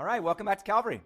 All right, welcome back to Calvary.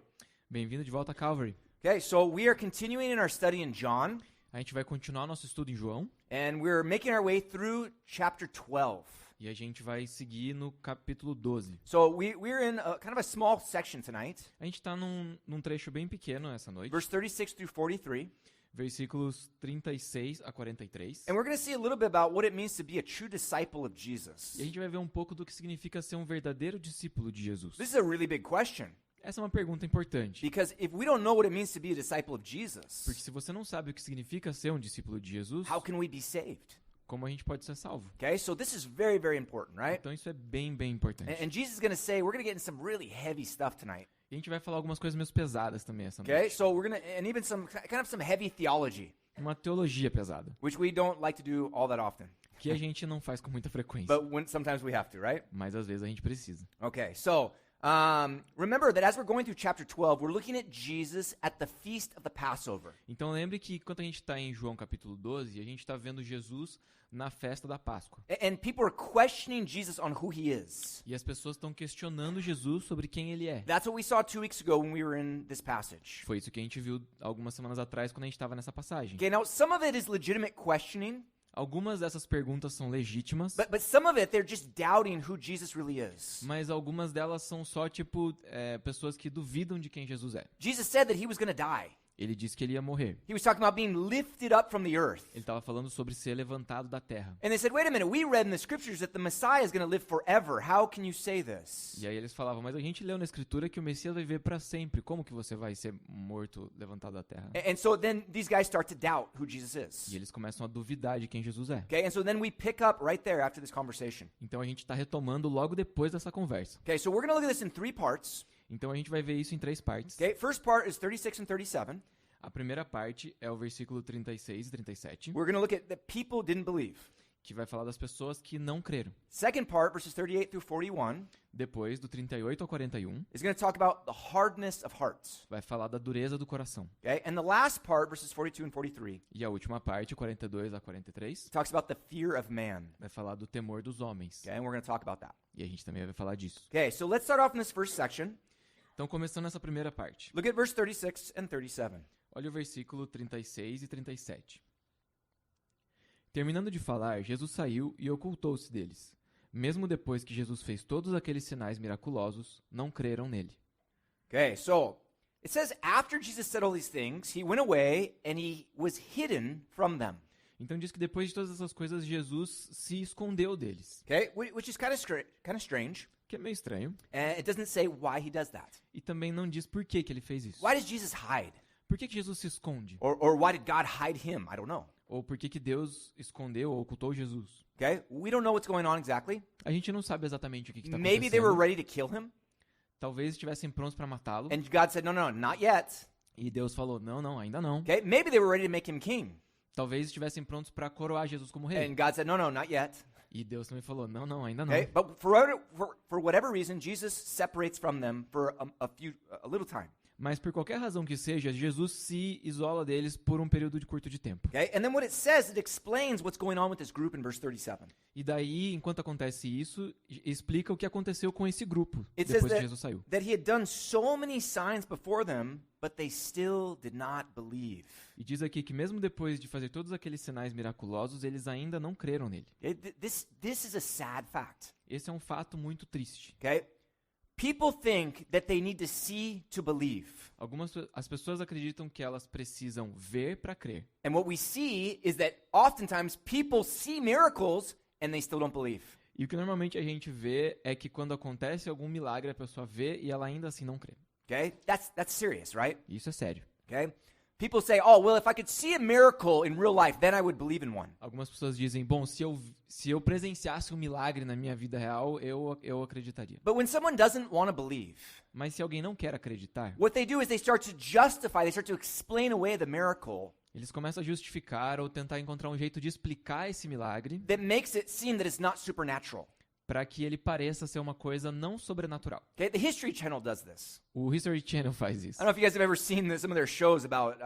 Bem-vindo de volta a Calvary. Okay, so we are continuing in our study in John, A gente vai continuar nosso estudo em João and we're making our way through chapter 12. e a gente vai seguir no capítulo 12. So we're in kind of a small section tonight, A gente está num trecho bem pequeno essa noite, verse 36 through 43, versículos 36 a 43. and we're going to see a little bit about what it means to be a true disciple of Jesus. E a gente vai ver um pouco do que significa ser um verdadeiro discípulo de Jesus. This is a really big question, Essa é uma pergunta importante, because if we don't know what it means to be a disciple of Jesus, porque se você não sabe o que significa ser um discípulo de Jesus, how can we be saved? como a gente pode ser salvo? Okay, so this is very, very important, right? Então isso é bem importante. And Jesus is going to say, we're going to get into some really heavy stuff tonight. E a gente vai falar algumas coisas meio pesadas também essa Okay, noite. so we're going to, and even some kind of some heavy theology, Uma teologia pesada, which we don't like to do all that often, que a gente não faz com muita frequência, but sometimes we have to, right? mas às vezes a gente precisa. Okay, so remember that as we're going through chapter 12, we're looking at Jesus at the feast of the Passover. Então lembre que quando a gente está em João capítulo 12, a gente está vendo Jesus na festa da Páscoa. And people are questioning Jesus on who he is. E as pessoas estão questionando Jesus sobre quem ele é. That's what we saw 2 weeks ago when we were in this passage. Foi isso que a gente viu algumas semanas atrás quando a gente estava nessa passagem. Okay, now some of it is legitimate questioning, Algumas dessas perguntas são legítimas, but some of it they're just doubting who Jesus really is. mas algumas delas são só tipo pessoas que duvidam de quem Jesus é. Jesus said that he was going to die. Ele disse que ele ia morrer. He was talking about being lifted up from the earth. Ele estava falando sobre ser levantado da terra. And they said, wait a minute, we read in the scriptures that the Messiah is going to live forever. How can you say this? E aí eles falavam, mas a gente leu na escritura que o Messias vai viver para sempre. Como que você vai ser morto, levantado da terra? And so then these guys start to doubt who Jesus is. E eles começam a duvidar de quem Jesus é. Okay, and so then we pick up right there after this conversation. Então a gente está retomando logo depois dessa conversa. Okay, so we're going to look at this in 3 parts. Então a gente vai ver isso em 3 partes. Okay, first part is 36 and 37. A primeira parte é o versículo 36 e 37, We're going to look at that people didn't believe. que vai falar das pessoas que não creram. Second part, verses 38 through 41, Depois, do 38 ao 41, is going to talk about the hardness of hearts. vai falar da dureza do coração. Okay, and the last part, verses 42 and 43, E a última parte, 42 a 43, talks about the fear of man. vai falar do temor dos homens. Okay, and we're going to talk about that. E a gente também vai falar disso. Okay, so let's start off in this first section. Então, começando essa primeira parte. Look at verse 36 and 37. Olha o versículo 36 e 37. Terminando de falar, Jesus saiu e ocultou-se deles. Mesmo depois que Jesus fez todos aqueles sinais miraculosos, não creram nele. Okay, so it says after Jesus said all these things, he went away and he was hidden from them. Então diz que depois de todas essas coisas, Jesus se escondeu deles. Okay, which is kind of strange. Que é meio estranho. And it doesn't say why he does that. E também não diz por que ele fez isso. Why does Jesus hide? Por que Jesus se esconde? Or why did God hide him? I don't know. Ou por que Deus escondeu ou ocultou Jesus? Okay, we don't know what's going on exactly. A gente não sabe exatamente o que está Maybe they were acontecendo. ready to kill him, Talvez estivessem prontos para matá-lo. and God said, no, not yet. E Deus falou, não, ainda não. Okay, maybe they were ready to make him king, Talvez estivessem prontos para coroar Jesus como rei. and God said, no, not yet. E Deus também falou, não, ainda não. Okay, but for whatever reason, Jesus separates from them for a little time. Mas por qualquer razão que seja, Jesus se isola deles por um período de curto de tempo. Okay, and then what it says, it explains what's going on with this group in verse 37. E daí, enquanto acontece isso, explica o que aconteceu com esse grupo It says depois que Jesus saiu. that he had done so many signs before them, but they still did not believe. E diz aqui que mesmo depois de fazer todos aqueles sinais miraculosos, eles ainda não creram nele. This is a sad fact. Esse é um fato muito triste. Okay? People think that they need to see to believe. As pessoas acreditam que elas precisam ver para crer. And what we see is that oftentimes people see miracles and they still don't believe. E o que normalmente a gente vê é que quando acontece algum milagre, a pessoa vê e ela ainda assim não crê. Okay? That's serious, right? Isso é sério. Okay? People say, "Oh, well, if I could see a miracle in real life, then I would believe in one." Algumas pessoas dizem, bom, se eu presenciasse um milagre na minha vida real, eu acreditaria. But when someone doesn't want to believe, Mas se alguém não quer acreditar, what they do is they start to justify, they start to explain away the miracle eles começam a justificar ou tentar encontrar um jeito de explicar esse milagre that makes it seem that it's not supernatural. para que ele pareça ser uma coisa não sobrenatural. Okay, the History Channel does this. O History Channel faz isso. I don't know if you guys have ever seen some of their shows about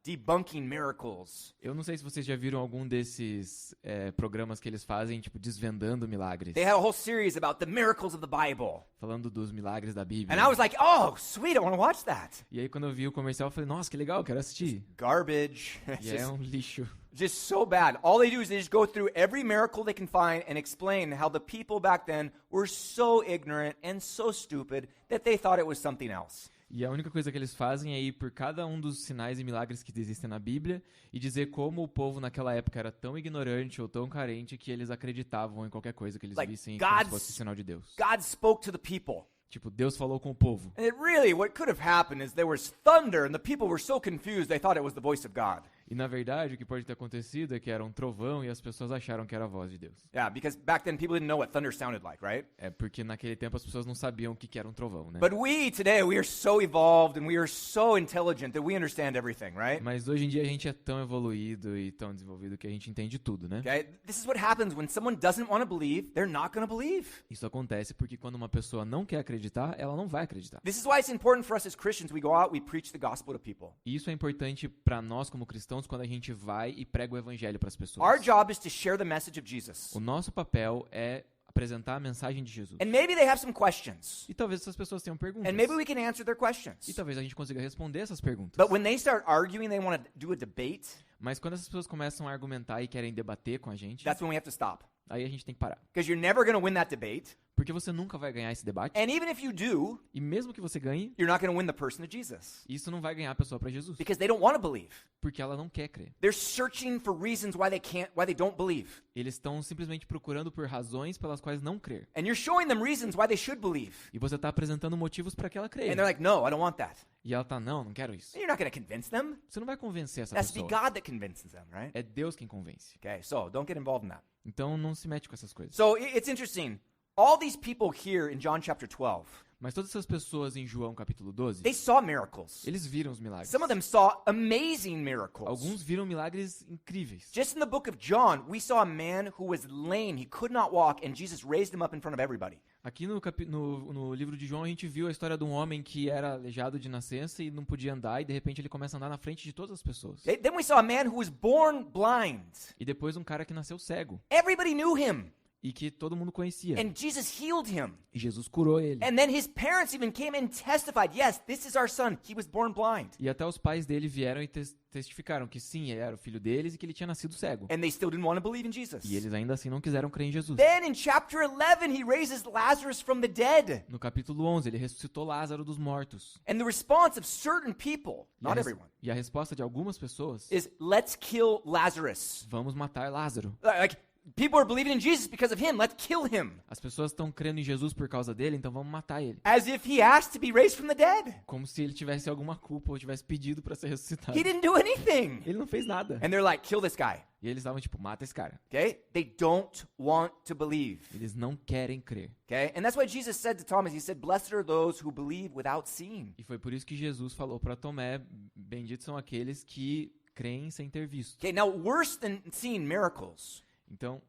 debunking miracles. Eu não sei se vocês já viram algum desses programas que eles fazem, tipo, desvendando milagres. They had a whole series about the miracles of the Bible. Falando dos milagres da Bíblia. And I was like, oh, sweet, I want to watch that. E aí, quando eu vi o comercial, eu falei, nossa, que legal, quero assistir. Garbage. It's E é um lixo. just so bad. All they do is they just go through every miracle they can find and explain how the people back then were so ignorant and so stupid that they thought it was something else. E a única coisa que eles fazem é ir por cada um dos sinais e milagres que existem na Bíblia e dizer como o povo naquela época era tão ignorante ou tão carente que eles acreditavam em qualquer coisa que eles Like vissem como se God's- fosse sinal de Deus. God spoke to the people. Tipo, Deus falou com o povo. And it really, what could have happened is there was thunder and the people were so confused they thought it was the voice of God. E na verdade, o que pode ter acontecido é que era um trovão e as pessoas acharam que era a voz de Deus. Yeah, because back then people didn't know what thunder sounded like, right? É porque naquele tempo as pessoas não sabiam o que era um trovão, né? But we today, we are so evolved and we are so intelligent that we understand everything, right? Mas hoje em dia a gente é tão evoluído e tão desenvolvido que a gente entende tudo, né? Okay? This is what happens when someone doesn't want to believe, they're not going to believe. Isso acontece porque quando uma pessoa não quer acreditar, ela não vai acreditar. This is why it's important for us as Christians, we go out, we preach the gospel to people. E isso é importante pra nós como cristãos quando a gente vai e prega o evangelho para as Our pessoas. job is to share the message of Jesus. O nosso papel é apresentar a mensagem de Jesus. And maybe they have some questions. E talvez essas pessoas tenham perguntas. And maybe we can answer their questions. E talvez a gente consiga responder essas perguntas. But when they start arguing, they want to do a debate, Mas quando essas pessoas começam a argumentar e querem debater com a gente, that's when we have to stop. aí a gente tem que parar. Because you're never going to win that debate. Porque você nunca vai ganhar esse debate. And even if you do, E mesmo que você ganhe, you're not going to win the person of Jesus. isso não vai ganhar a pessoa para Jesus. Because they don't want to believe. Porque ela não quer crer. They're searching for reasons why they don't believe. Eles estão simplesmente procurando por razões pelas quais não crer. And you're showing them reasons why they should believe. E você está apresentando motivos para que ela creia. And they're like, no, I don't want that. E ela tá, não quero isso. And you're not going to convince them. Você não vai convencer essa It has to be pessoa. God that convinces them, right? É Deus quem convence. Okay, so don't get involved in that. Então não se mete com essas coisas. So it's interesting. All these people here in John chapter 12, Mas todas essas pessoas em João capítulo 12, they saw miracles. eles viram os milagres. Some of them saw amazing miracles. Alguns viram milagres incríveis. Just in the book of John, we saw a man who was lame. He could not walk, and Jesus raised him up in front of everybody. Aqui no livro de João a gente viu a história de um homem que era aleijado de nascença e não podia andar e de repente ele começa a andar na frente de todas as pessoas. Okay? Then we saw a man who was born blind. E depois um cara que nasceu cego Everybody knew him, e que todo mundo conhecia. and Jesus healed him. E Jesus curou ele. And then his parents even came and testified, yes, this is our son. He was born blind. E até os pais dele vieram e testificaram que sim, ele era o filho deles e que ele tinha nascido cego. And they still didn't want to believe in Jesus. E eles ainda assim não quiseram crer em Jesus. Then in chapter 11, he raises Lazarus from the dead. No capítulo 11, ele ressuscitou Lázaro dos mortos. And the response of certain people, E a, not res- everyone, e a resposta de algumas pessoas, is let's kill Lazarus. vamos matar Lázaro. Like, people are believing in Jesus because of him. Let's kill him. As pessoas estão crendo em Jesus por causa dele, então vamos matar ele. As if he asked to be raised from the dead. Como se ele tivesse alguma culpa ou tivesse pedido pra ser ressuscitado. He didn't do anything. Ele não fez nada. And they're like, kill this guy. E eles estavam tipo, mata esse cara. Okay? They don't want to believe. Eles não querem crer. Okay? And that's why Jesus said to Thomas, he said, blessed are those who believe without seeing. E foi por isso que Jesus falou pra Tomé, benditos são aqueles que creem sem ter visto. Okay, now worse than seeing miracles. Então,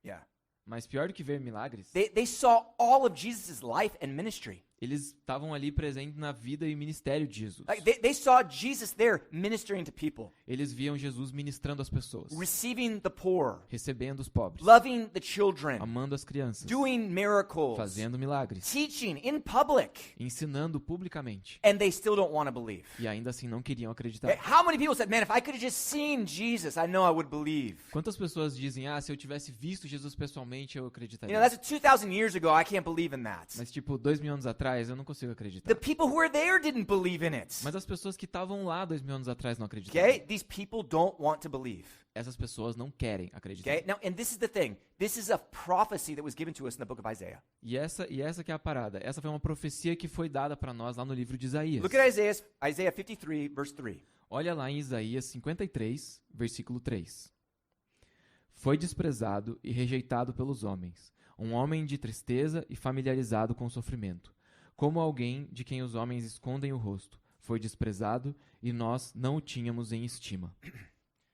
Yeah. mas pior do que ver milagres, They saw all of Jesus' life and ministry. eles estavam ali presentes na vida e ministério de Jesus. Like they saw Jesus there ministering to people, Eles viam Jesus ministrando as pessoas, receiving the poor, recebendo os pobres, loving the children, amando as crianças, doing miracles, fazendo milagres, teaching in public, ensinando publicamente. and they still don't want to believe. E ainda assim não queriam Okay, acreditar. how many people said, man, if I could have just seen Jesus, I know I would believe. Quantas pessoas dizem, se eu tivesse visto Jesus pessoalmente, eu You acreditaria. know, that's 2,000 years ago. I can't believe in that. Mas tipo, 2000 anos atrás, eu não consigo The acreditar. people who were there didn't believe in it. Mas as pessoas que estavam lá 2000 anos atrás não acreditaram. Okay, these people don't want to believe. Essas pessoas não querem acreditar. Okay, now, and this is the thing. This is a prophecy that was given to us in the book of Isaiah. E essa que é a parada. Essa foi uma profecia que foi dada para nós lá no livro de Isaías. Look at Isaiah 53, verse 3. Olha lá em Isaías 53, versículo 3. Foi desprezado e rejeitado pelos homens, um homem de tristeza e familiarizado com o sofrimento, como alguém de quem os homens escondem o rosto. Foi desprezado e nós não o tínhamos em estima.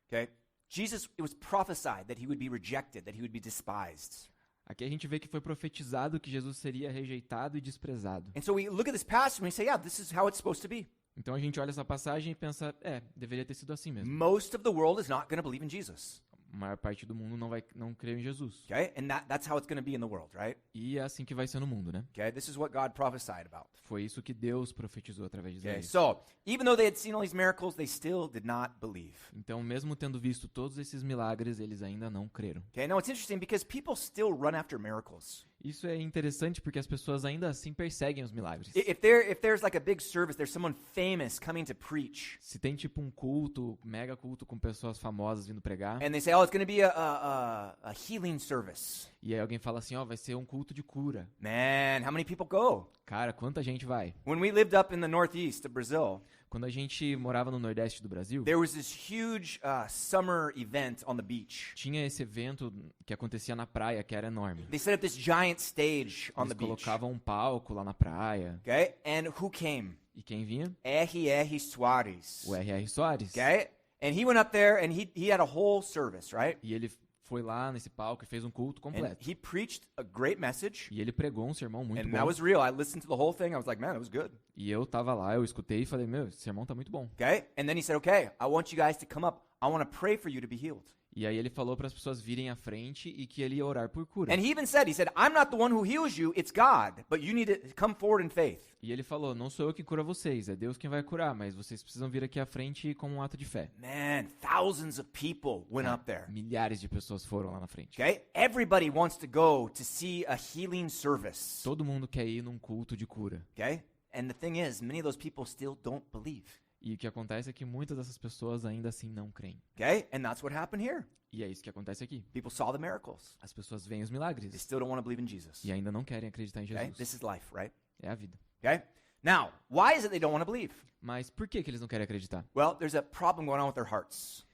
Okay? Jesus, it was prophesied that he would be rejected, that he would be despised. Aqui a gente vê que foi profetizado que Jesus seria rejeitado e desprezado. And so we look at this passage and we say, yeah, this is how it's supposed to be. Então a gente olha essa passagem e pensa, deveria ter sido assim mesmo. Most of the world is not going to believe in Jesus. A maior parte do mundo não crê em Jesus. Okay? And that's how it's going to be in the world, right? E é assim que vai ser no mundo, né? Okay? This is what God prophesied about. Foi isso que Deus profetizou através de Okay? Isaías. So, even though they had seen all these miracles, they still did not believe. Então, mesmo tendo visto todos esses milagres, eles ainda não creram. Okay? Now, it's interesting because people still run after miracles. Isso é interessante porque as pessoas ainda assim perseguem os milagres. If there's like a big service, there's someone famous coming to preach. Se tem tipo um culto, mega culto com pessoas famosas vindo pregar, And they say, oh, it's going to be a healing service. e aí alguém fala assim, vai ser um culto de cura. Man, how many people go? Cara, quanta gente vai? When we lived up in the northeast of Brazil, Quando a gente morava no Nordeste do Brasil, there was this huge summer event on the beach. tinha esse evento que acontecia na praia, que era enorme. They set up this giant stage on Eles the beach. colocavam um palco lá na praia. Okay? And who came? E quem vinha? R.R. Soares. O R.R. Soares. Okay? And he went up there and he had a whole service, right? E ele foi lá nesse palco e fez um culto And completo. he preached a great message. E ele pregou um sermão muito And bom. that was real. I listened to the whole thing. I was like, man, it was good. E eu tava lá, eu escutei e falei, esse sermão tá muito bom. Okay? And then he said, okay, I want you guys to come up. I want to pray for you to be healed. E aí ele falou para as pessoas virem à frente e que ele ia orar por cura. And he even said, I'm not the one who heals you, it's God. But you need to come forward in faith. E ele falou, não sou eu que cura vocês, é Deus quem vai curar, mas vocês precisam vir aqui à frente como um ato de fé. Man, thousands of people went up there. Milhares de pessoas foram lá na frente. Okay? Everybody wants to go to see a healing service. Todo mundo quer ir num culto de cura. Okay? And the thing is, many of those people still don't believe. E o que acontece é que muitas dessas pessoas ainda assim não creem. Okay? And that's what happened here. E é isso que acontece aqui. People saw the miracles. As pessoas veem os They milagres still don't want to believe in Jesus. e ainda não querem acreditar em Okay? Jesus. This is life, right? É a vida. Okay? Now, why is it they don't want to believe? Mas por que eles não querem acreditar? Well, there's a problem going on with their hearts.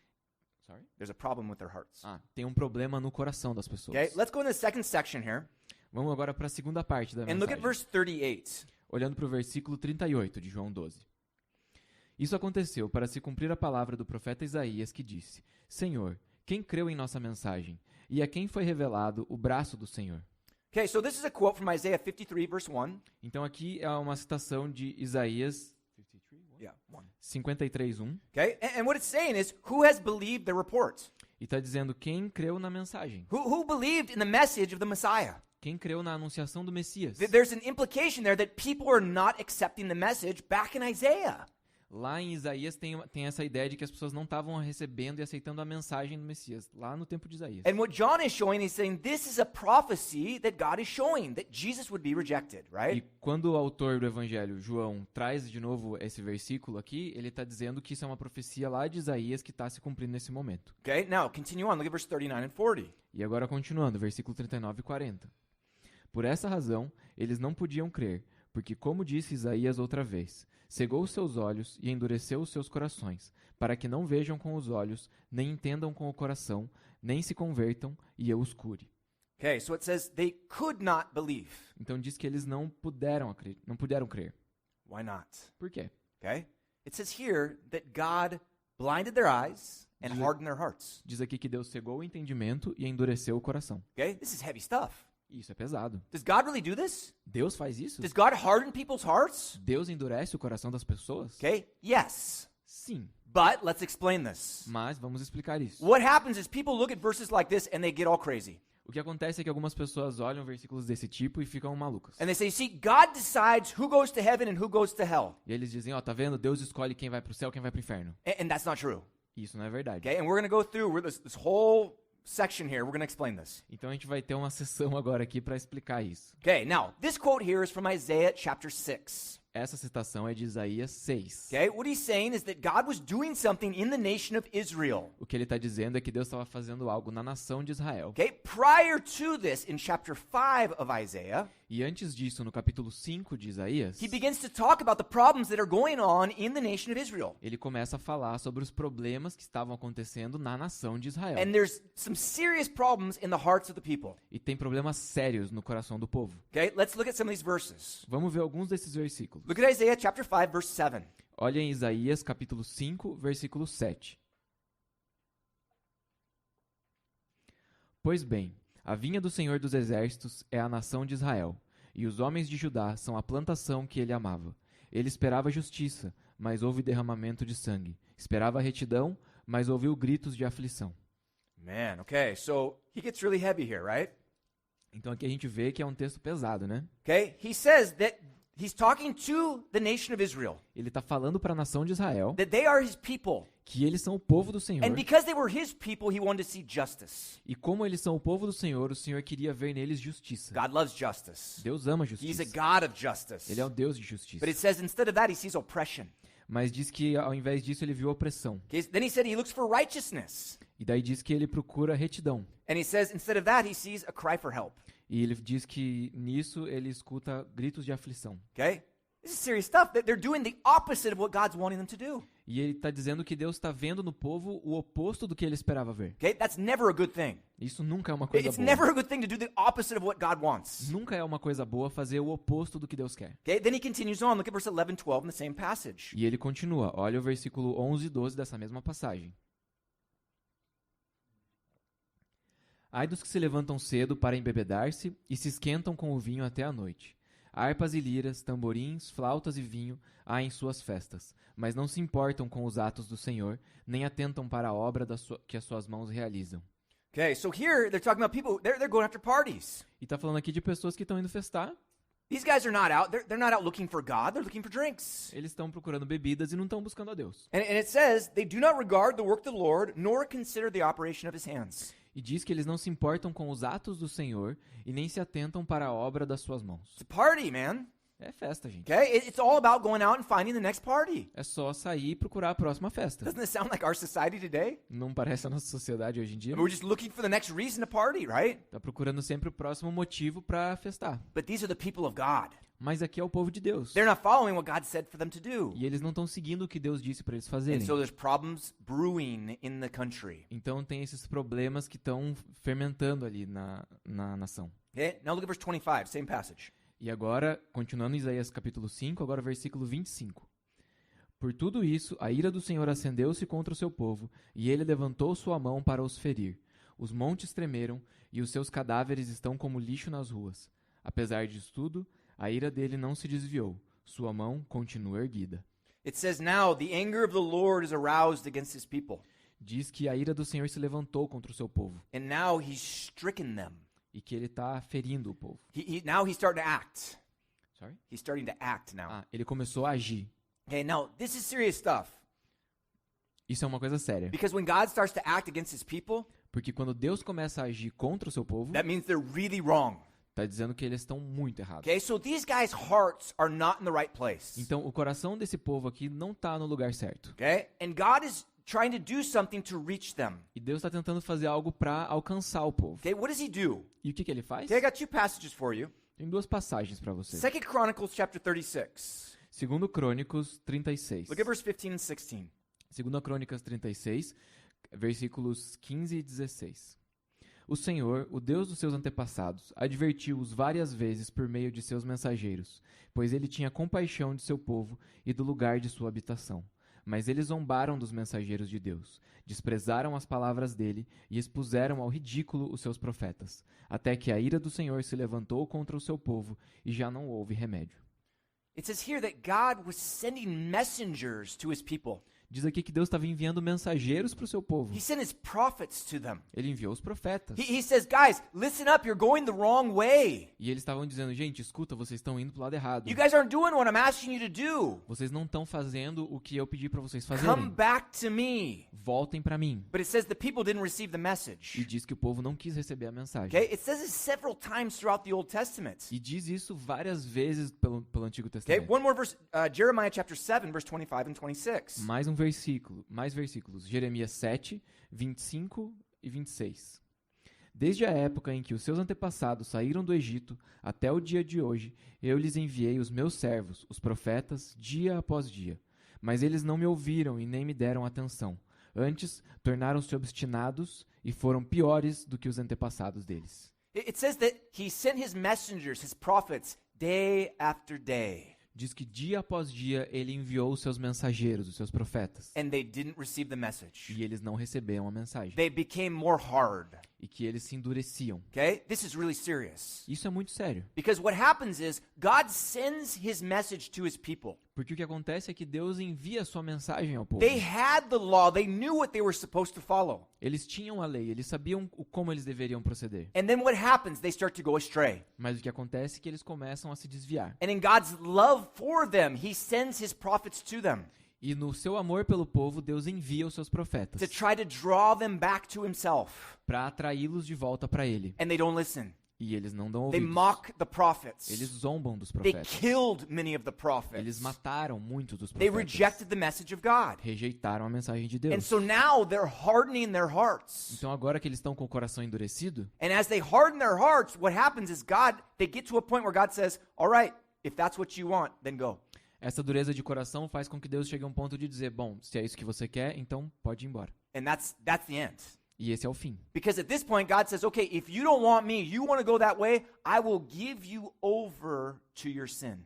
Sorry? There's a problem with their hearts. Tem um problema no coração das pessoas. Okay? Let's go in the second section here Vamos agora para a segunda parte da and look at mensagem. verse 38. Olhando para o versículo 38 de João 12. Isso aconteceu para se cumprir a palavra do profeta Isaías que disse: Senhor, quem creu em nossa mensagem? E a quem foi revelado o braço do Senhor? Okay, so this is a quote from Isaiah 53, verse 1. Então aqui é uma citação de Isaías Yeah, 1. 53:1 Okay? And what it's saying is, who has believed the report? e está dizendo quem creu na mensagem, Who believed in the message of the Messiah? quem creu na anunciação do Messias. There's an implication there that people are not accepting the message back in Isaiah. Lá em Isaías tem essa ideia de que as pessoas não estavam recebendo e aceitando a mensagem do Messias, lá no tempo de Isaías. And what John is showing, he's saying this is a prophecy that God is showing, that Jesus would be rejected, E right? quando o autor do Evangelho, João, traz de novo esse versículo aqui, ele está dizendo que isso é uma profecia lá de Isaías que está se cumprindo nesse momento. Okay, now continue on. Look at verse 39 and 40. E agora continuando, versículo 39 e 40. Por essa razão, eles não podiam crer, porque como disse Isaías outra vez, cegou os seus olhos e endureceu os seus corações, para que não vejam com os olhos, nem entendam com o coração, nem se convertam e eu os cure. Okay, so it says they could not believe. Então diz que eles não puderam crer. Why not? Por quê? Okay? It says here that God blinded their eyes and hardened their hearts. Diz aqui que Deus cegou o entendimento e endureceu o coração. Okay? This is heavy stuff. Isso é pesado. Does God really do this? Deus faz isso? Does God harden people's hearts? Deus endurece o coração das pessoas? Okay? Yes. Sim, But let's explain this. mas vamos explicar isso. What happens is people look at verses like this and they get all crazy. O que acontece é que algumas pessoas olham versículos desse tipo e ficam malucas. And they say, see, God decides who goes to heaven and who goes to hell. E eles dizem, tá vendo? Deus escolhe quem vai pro céu, quem vai pro inferno. And that's not true. Isso não é verdade. Okay? And we're going to go through this whole section here. We're going to explain this. Então a gente vai ter uma sessão agora aqui para explicar isso. Okay, now, this quote here is from Isaiah chapter 6. Essa citação é de Isaías 6. Okay, what he's saying is that God was doing something in the nation of Israel. O que ele está dizendo é que Deus estava fazendo algo na nação de Israel. Okay, prior to this, in chapter 5 of Isaiah, E antes disso, no capítulo 5 de Isaías, he begins to talk about the problems that are going on in the nation of Israel. ele começa a falar sobre os problemas que estavam acontecendo na nação de Israel. And there's some serious problems in the hearts of the people. E tem problemas sérios no coração do povo. Okay, let's look at some of these verses. Vamos ver alguns desses versículos. Look at Isaiah chapter 5, verse 7. Olha em Isaías capítulo 5, versículo 7. Pois bem, A vinha do Senhor dos Exércitos é a nação de Israel, e os homens de Judá são a plantação que ele amava. Ele esperava justiça, mas houve derramamento de sangue. Esperava retidão, mas ouviu gritos de aflição. Man, okay, so he gets really heavy here, right? Então aqui a gente vê que é um texto pesado, né? Okay, he says that he's talking to the nation of Israel, Ele está falando para a nação de Israel that they are his people. que eles são o povo do Senhor. And because they were his people, he wanted to see justice. E como eles são o povo do Senhor, o Senhor queria ver neles justiça. God loves justice. Deus ama He's a justiça. God of justice. Ele é um Deus de justiça. But it says instead of that, he sees oppression. Mas diz que ao invés disso ele viu opressão. Okay, then he said he looks for righteousness. E daí diz que ele procura retidão. And he says instead of that, he sees a cry for help. E ele diz que nisso ele escuta gritos de aflição. Okay? This is serious stuff. They're doing the opposite of what God's wanting them to do. E ele está dizendo que Deus está vendo no povo o oposto do que ele esperava ver. Okay? That's never a good thing. Isso nunca é uma coisa It's boa. never a good thing to do the opposite of what God wants. Nunca é uma coisa boa fazer o oposto do que Deus quer. Okay? Then he continues on. Look at verse 11, 12 in the same passage. E ele continua. Olha o versículo 11 e 12 dessa mesma passagem. Ai dos que se levantam cedo para embebedar-se e se esquentam com o vinho até a noite. Harpas e liras, tamborins, flautas e vinho há em suas festas, mas não se importam com os atos do Senhor, nem atentam para a obra que as suas mãos realizam. Okay, so here they're talking about people, they're going after parties. E está falando aqui de pessoas que estão indo festar. These guys are not out, they're not out looking for God, they're looking for drinks. Eles estão procurando bebidas e não estão buscando a Deus. And it says, they do not regard the work of the Lord, nor consider the operation of his hands. E diz que eles não se importam com os atos do Senhor e nem se atentam para a obra das suas mãos. It's a party, man. É festa, gente. Okay? It's all about going out and finding the next party. É só sair e procurar a próxima festa. Doesn't it sound like our society today? Não parece a nossa sociedade hoje em dia? We're just looking for the next reason to party, right? Tá procurando sempre o próximo motivo para festar. But these are the people of God. Mas aqui é o povo de Deus. They're not following what God said for them to do. E eles não estão seguindo o que Deus disse para eles And fazerem. so there's problems brewing in the country. Então tem esses problemas que estão fermentando ali na nação. Okay? Now look at verse 25, same passage. E agora, continuando em Isaías capítulo 5, agora versículo 25. Por tudo isso, a ira do Senhor acendeu-se contra o seu povo, e ele levantou sua mão para os ferir. Os montes tremeram, e os seus cadáveres estão como lixo nas ruas. Apesar disso tudo, a ira dele não se desviou. Sua mão continua erguida. It says now, the anger of the Lord is aroused against his people. Diz que a ira do Senhor se levantou contra o seu povo, And now he's stricken them. e que ele está ferindo o povo. Now he's starting to act. Sorry? He's starting to act now. Ele começou a agir. Okay, now this is serious stuff. Isso é uma coisa séria. Because when God starts to act against his people, Porque quando Deus começa a agir contra o seu povo, that means they're really wrong. está dizendo que eles estão muito errados. Okay, so these guys' hearts are not in the right place. Então, o coração desse povo aqui não está no lugar certo. Okay? And God is trying to do something to reach them. E Deus está tentando fazer algo para alcançar o povo. Okay, what does he do? E o que ele faz? Okay, I got two passages for you. Tem duas passagens para você. 2 Chronicles chapter 36. 2 Crônicos 36. Look at verse 15 and 16. 2 Crônicas 36, versículos 15 e 16. O Senhor, o Deus dos seus antepassados, advertiu-os várias vezes por meio de seus mensageiros, pois ele tinha compaixão de seu povo e do lugar de sua habitação. Mas eles zombaram dos mensageiros de Deus, desprezaram as palavras dele e expuseram ao ridículo os seus profetas, até que a ira do Senhor se levantou contra o seu povo e já não houve remédio. It says here that God was sending messengers to his people. Diz aqui que Deus estava enviando mensageiros para o seu povo. He sent his prophets to them. Ele enviou os profetas. He says, guys, listen up, you're going the wrong way. E eles estavam dizendo, gente, escuta, vocês estão indo para o lado errado. You guys aren't doing what I'm asking you to do. Vocês não estão fazendo o que eu pedi para vocês Come fazerem. back to me. Voltem para mim. But it says the people didn't receive the E message. diz que o povo não quis receber a mensagem. Okay? It says it several times throughout the Old Testament. E diz isso várias vezes pelo Antigo Okay, Testamento. one more verse, Jeremiah chapter 7, verse 25 and 26. Mais um versículo, mais versículos. Jeremias 7, 25 e 26. Desde a época em que os seus antepassados saíram do Egito até o dia de hoje, eu lhes enviei os meus servos, os profetas, dia após dia. Mas eles não me ouviram e nem me deram atenção. Antes, tornaram-se obstinados e foram piores do que os antepassados deles. It says that he sent his messengers, his prophets, day after day. Diz que dia após dia ele enviou os seus mensageiros, os seus profetas. And they didn't receive the message. E eles não receberam a mensagem. They became more hard. e que eles se endureciam. Okay? This is really serious. Isso é muito sério, Because what happens is God sends his message to his people. porque o que acontece é que Deus envia a sua mensagem ao povo. They had the law, they knew what they were supposed to follow. Eles tinham a lei, eles sabiam como eles deveriam proceder. And then what happens? They start to go astray. Mas o que acontece é que eles começam a se desviar. And in God's love for them, he sends his prophets to them E no seu amor pelo povo, Deus envia os seus profetas to try to draw them back to himself. para atraí-los de volta para ele. And they don't listen. E eles não dão They ouvidos. mock the prophets. Eles zombam dos They profetas. killed many of the Eles prophets. mataram muitos dos They profetas. rejected the message of God. Rejeitaram a mensagem de And Deus. so now they're hardening their hearts. Então agora que eles estão com o coração endurecido, And as they harden their hearts, what happens is they get to a point where God says, all right, if that's what you want, then go. essa dureza de coração faz com que Deus chegue a um ponto de dizer, bom, se é isso que você quer, então pode ir embora. And that's the end. E esse é o fim. Because at this point, God says, okay, if you don't want me, you want to go that way, I will give you over to your sin.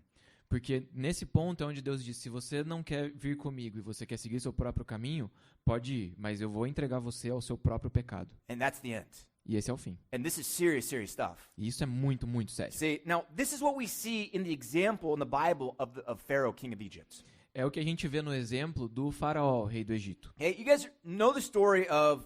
Porque nesse ponto é onde Deus diz, se você não quer vir comigo e você quer seguir seu próprio caminho, pode ir, mas eu vou entregar você ao seu próprio pecado. And that's the end. E esse é o fim. And this is serious, serious stuff. E isso é muito, muito sério. See, now, this is what we see in the example in the Bible of Pharaoh, king of Egypt. É o que a gente vê no exemplo do faraó, rei do Egito. Okay, you guys know the story of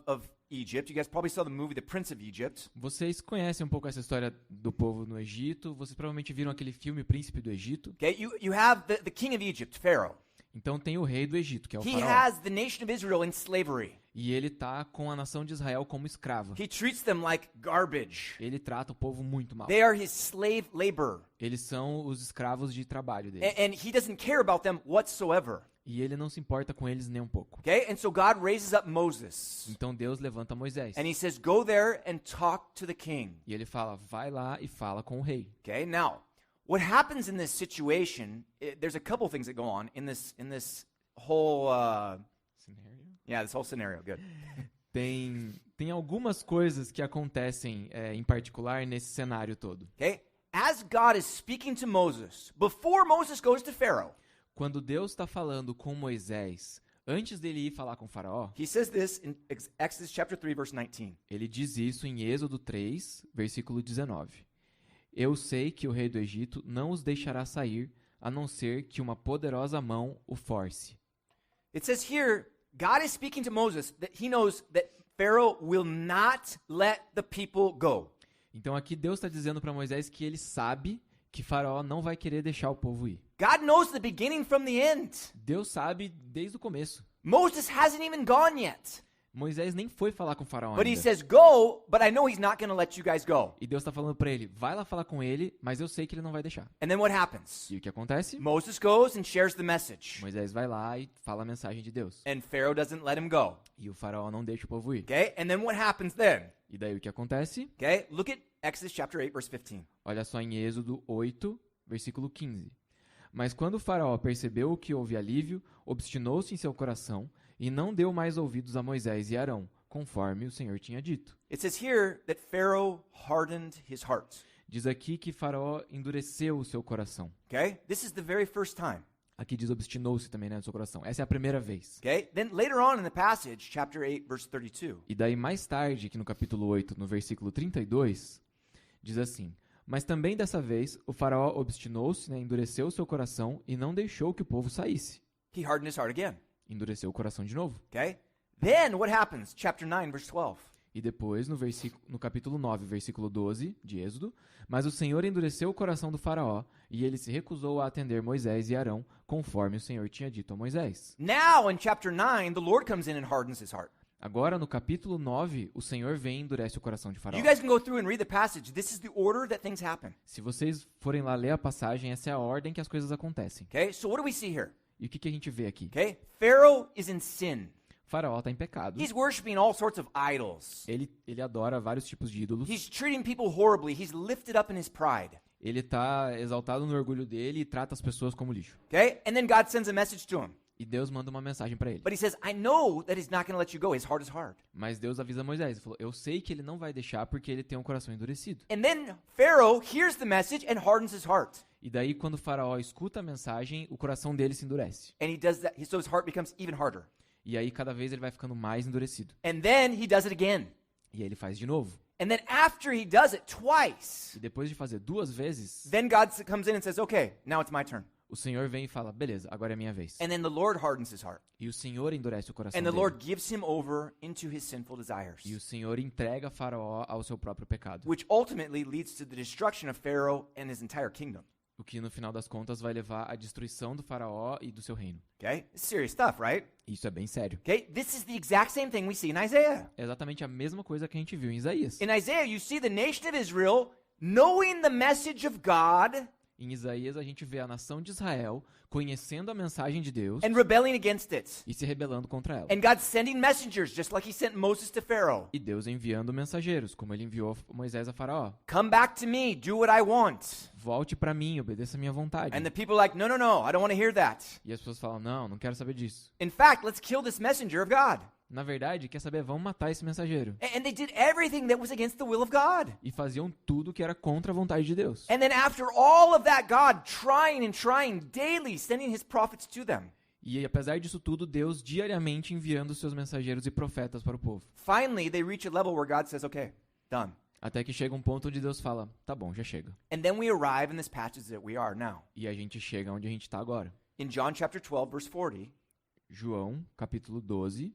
Egypt. You guys probably saw the movie The Prince of Egypt. Vocês conhecem um pouco essa história do povo no Egito. Vocês provavelmente viram aquele filme Príncipe do Egito. Okay, you have the king of Egypt, Pharaoh. Então tem o rei do Egito, que é o He faraó. has the nation of Israel in slavery. E ele tá com a nação de Israel como escrava. He treats them like garbage. Ele trata o povo muito mal. They are his slave labor. Eles são os escravos de trabalho dele. And he doesn't care about them whatsoever. E ele não se importa com eles nem um pouco. Okay? And so God raises up Moses. Então Deus levanta Moisés. And he says, go there and talk to the king. E ele fala, vai lá e fala com o rei. Okay? Now, what happens in this situation, there's a couple things that go on in this whole this whole scenario. Good. Tem algumas coisas que acontecem em particular nesse cenário todo. Okay? As God is speaking to Moses, before Moses goes to Pharaoh, Quando Deus está falando com Moisés, antes dele ir falar com o faraó, he says this in Exodus chapter 3, verse 19. ele diz isso em Êxodo 3, versículo 19. Eu sei que o rei do Egito não os deixará sair, a não ser que uma poderosa mão o force. It says here, God is speaking to Moses that he knows that Pharaoh will not let the people go. Então aqui Deus está dizendo para Moisés que ele sabe que faraó não vai querer deixar o povo ir. God knows the beginning from the end. Deus sabe desde o começo. Moses hasn't even gone yet. Moisés nem foi falar com o faraó But he ainda. says, go, but I know he's not going to let you guys go. E Deus está falando para ele, vai lá falar com ele, mas eu sei que ele não vai deixar. And then what happens? E o que acontece? Moses goes and shares the message. Moisés vai lá e fala a mensagem de Deus. And Pharaoh doesn't let him go. E o faraó não deixa o povo ir. Okay? And then what happens then? E daí o que acontece? Okay? Look at Exodus chapter 8, verse 15. Olha só em Êxodo 8, versículo 15. Mas quando o faraó percebeu que houve alívio, obstinou-se em seu coração e não deu mais ouvidos a Moisés e Arão, conforme o Senhor tinha dito. It says here that Pharaoh hardened his heart. Diz aqui que faraó endureceu o seu coração. Okay? This is the very first time. Aqui diz obstinou-se também, né, no seu coração. Essa é a primeira vez. Okay? Then later on in the passage, chapter 8, verse 32. E daí mais tarde, aqui no capítulo 8, no versículo 32, diz assim: Mas também dessa vez o faraó obstinou-se, né, endureceu o seu coração e não deixou que o povo saísse. He hardened his heart again. Endureceu o coração de novo. Okay? Then what happens? Chapter 9, verse 12. E depois, no capítulo 9, versículo 12 de Êxodo, mas o Senhor endureceu o coração do faraó, e ele se recusou a atender Moisés e Arão, conforme o Senhor tinha dito a Moisés. Now in chapter 9, the Lord comes in and hardens his heart. Agora, no capítulo 9, o Senhor vem e endurece o coração de faraó. You guys can go through and read the passage. This is the order that things happen. Se vocês forem lá ler a passagem, essa é a ordem que as coisas acontecem. Okay? So what do we see here? E o que a gente vê aqui? Okay? Pharaoh is in sin. O faraó está em pecado. He's worshiping all sorts of idols. Ele adora vários tipos de ídolos. He's treating people horribly. He's lifted up in his pride. Ele está exaltado no orgulho dele e trata as pessoas como lixo. Okay? And then God sends a message to him. E Deus manda uma mensagem para ele. But he says, I know that he's not going to let you go. His heart is hard. Mas Deus avisa Moisés. Ele falou, eu sei que ele não vai deixar porque ele tem um coração endurecido. And then Pharaoh hears the message and hardens his heart. E daí, quando o faraó escuta a mensagem, o coração dele se endurece. And he does that. So his heart becomes even harder. E aí, cada vez, ele vai ficando mais endurecido. And then he does it again. E aí ele faz de novo. And then after he does it twice, E depois de fazer 2 vezes, then God comes in and says, okay, now it's my turn. o Senhor vem e fala, beleza, agora é minha vez. And then the Lord hardens his heart. E o Senhor endurece o coração And the dele. Lord gives him over into his sinful desires, E o Senhor entrega Faraó ao seu próprio pecado. which ultimately leads to the destruction of Pharaoh and his entire kingdom. O que no final das contas vai levar à destruição do Faraó e do seu reino. Okay? It's serious stuff, right? Isso é bem sério. Okay? This is the exact same thing we see in Isaiah. É exatamente a mesma coisa que a gente viu em Isaías. In Isaiah, you see the nation of Israel knowing the message of God Em Isaías a gente vê a nação de Israel conhecendo a mensagem de Deus and rebelling against it. e se rebelando contra ela. And God sending messengers, just like he sent Moses to Pharaoh. E Deus enviando mensageiros, como ele enviou Moisés a Faraó. Come back to me, do what I want. Volte para mim, obedeça a minha vontade. And the people are like, no, no, no, I don't want to hear that. E as pessoas falam, não, não quero saber disso. In fact, let's kill this messenger of God. Na verdade, quer saber, vamos matar esse mensageiro. And they did everything that was against the will of God. E faziam tudo que era contra a vontade de Deus. And then after all of that, God trying and trying daily, sending his prophets to them. E apesar disso tudo, Deus diariamente enviando seus mensageiros e profetas para o povo. Finally, they reach a level where God says, okay, done. Até que chega um ponto onde Deus fala, tá bom, já chega. And then we arrive in this passage that we are now. E a gente chega onde a gente está agora. In John chapter 12, verse 40, João, capítulo 12,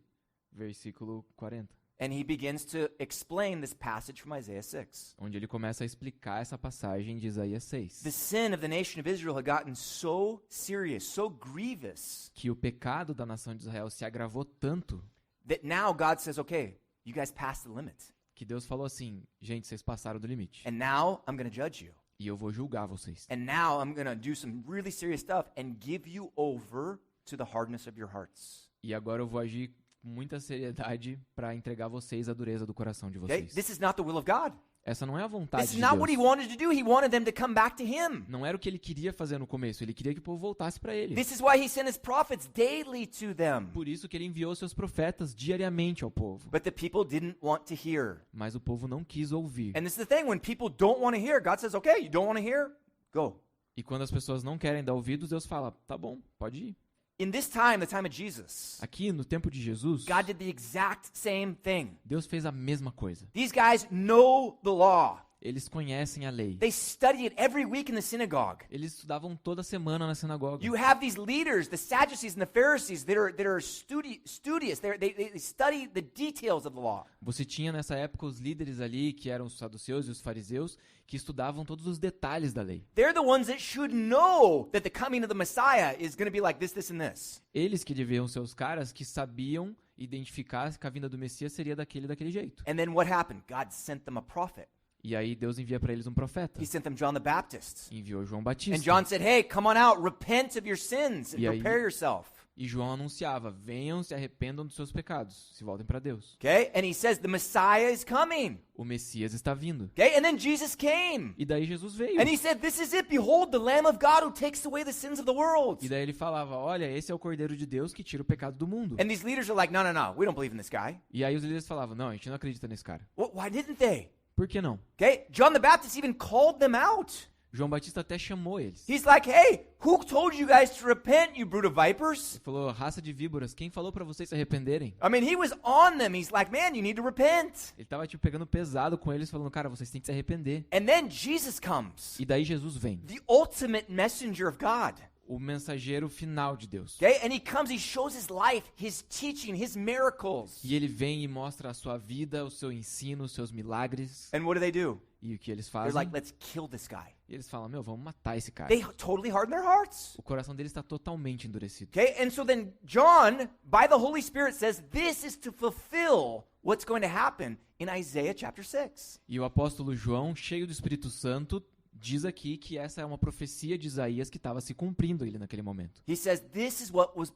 versículo 40. and he begins to explain this passage from Isaiah 6. Onde ele começa a explicar essa passagem de Isaías 6. The sin of the nation of Israel had gotten so serious, so grievous, Que o pecado da nação de Israel se agravou tanto that now God says, okay, you guys passed the limit. que Deus falou assim, gente, vocês passaram do limite. And now I'm going to judge you. E eu vou julgar vocês. And now I'm going to do some really serious stuff and give you over to the hardness of your hearts. E agora eu vou agir com muita seriedade para entregar vocês a dureza do coração de Okay? vocês. This is not the will of God. Essa não é a vontade This is de not what he Deus. wanted to do. He wanted them to come back to him. Não era o que ele queria fazer no começo, ele queria que o povo voltasse para ele. This is why he sent his prophets daily to them. Por isso que ele enviou seus profetas diariamente ao povo. But the people didn't want to hear. Mas o povo não quis ouvir. And this is the thing, when people don't want to hear, God says, okay, you don't want to hear? Go. E quando as pessoas não querem dar ouvidos, Deus fala, tá bom, pode ir. In this time, the time of Jesus, Aqui, no tempo de Jesus, God did the exact same thing. Deus fez a mesma coisa. These guys know the law. Eles conhecem a lei. They study it every week in the synagogue. Eles estudavam toda semana na sinagoga. You have these leaders, the Sadducees and the Pharisees, that are studious. They study the details of the law. Você tinha nessa época os líderes ali, que eram os saduceus e os fariseus, que estudavam todos os detalhes da lei. They're the ones that should know that the coming of the Messiah is going to be like this, this, and this. Eles que deviam ser os caras que sabiam identificar que a vinda do Messias seria daquele jeito. And then what happened? God sent them a prophet. E aí Deus envia para eles um profeta. He sent them John the Baptist. Enviou João And Batista. John said, hey, come on out, repent of your sins and E aí- prepare yourself. E João anunciava, venham, se arrependam dos seus pecados, se voltem para Deus. Okay? And he says, the Messiah is coming. O Messias está vindo. Okay? And then Jesus came. E daí Jesus veio. And he said, this is it. Behold, the Lamb of God who takes away the sins of the world. E daí ele falava, olha, esse é o Cordeiro de Deus que tira o pecado do mundo. And these leaders are like, no, no, no, we don't believe in this guy. E aí os líderes falavam, não, a gente não acredita nesse cara. Why didn't they? Por que não? Okay? John the Baptist even called them out. João Batista até chamou eles. He's like, hey, who told you guys to repent, you brood of vipers? Ele falou, raça de víboras, quem falou para vocês se arrependerem? I mean, he was on them. He's like, man, you need to repent. Ele tava tipo pegando pesado com eles, falando, cara, vocês têm que se arrepender. And then Jesus comes, E daí Jesus vem, the ultimate messenger of God. o mensageiro final de Deus. Okay? And he comes, he shows his life, his teaching, his miracles. E ele vem e mostra a sua vida, o seu ensino, os seus milagres. And what do? E o que eles They're fazem? like, let's kill this guy. E eles falam, meu, vamos matar esse cara. They totally harden their hearts. O coração deles está totalmente endurecido. Okay? And so then John, by the Holy Spirit, says this is to fulfill what's going to happen in Isaiah chapter 6. E o apóstolo João, cheio do Espírito Santo, diz aqui que essa é uma profecia de Isaías que estava se cumprindo ali naquele momento. He says this is what was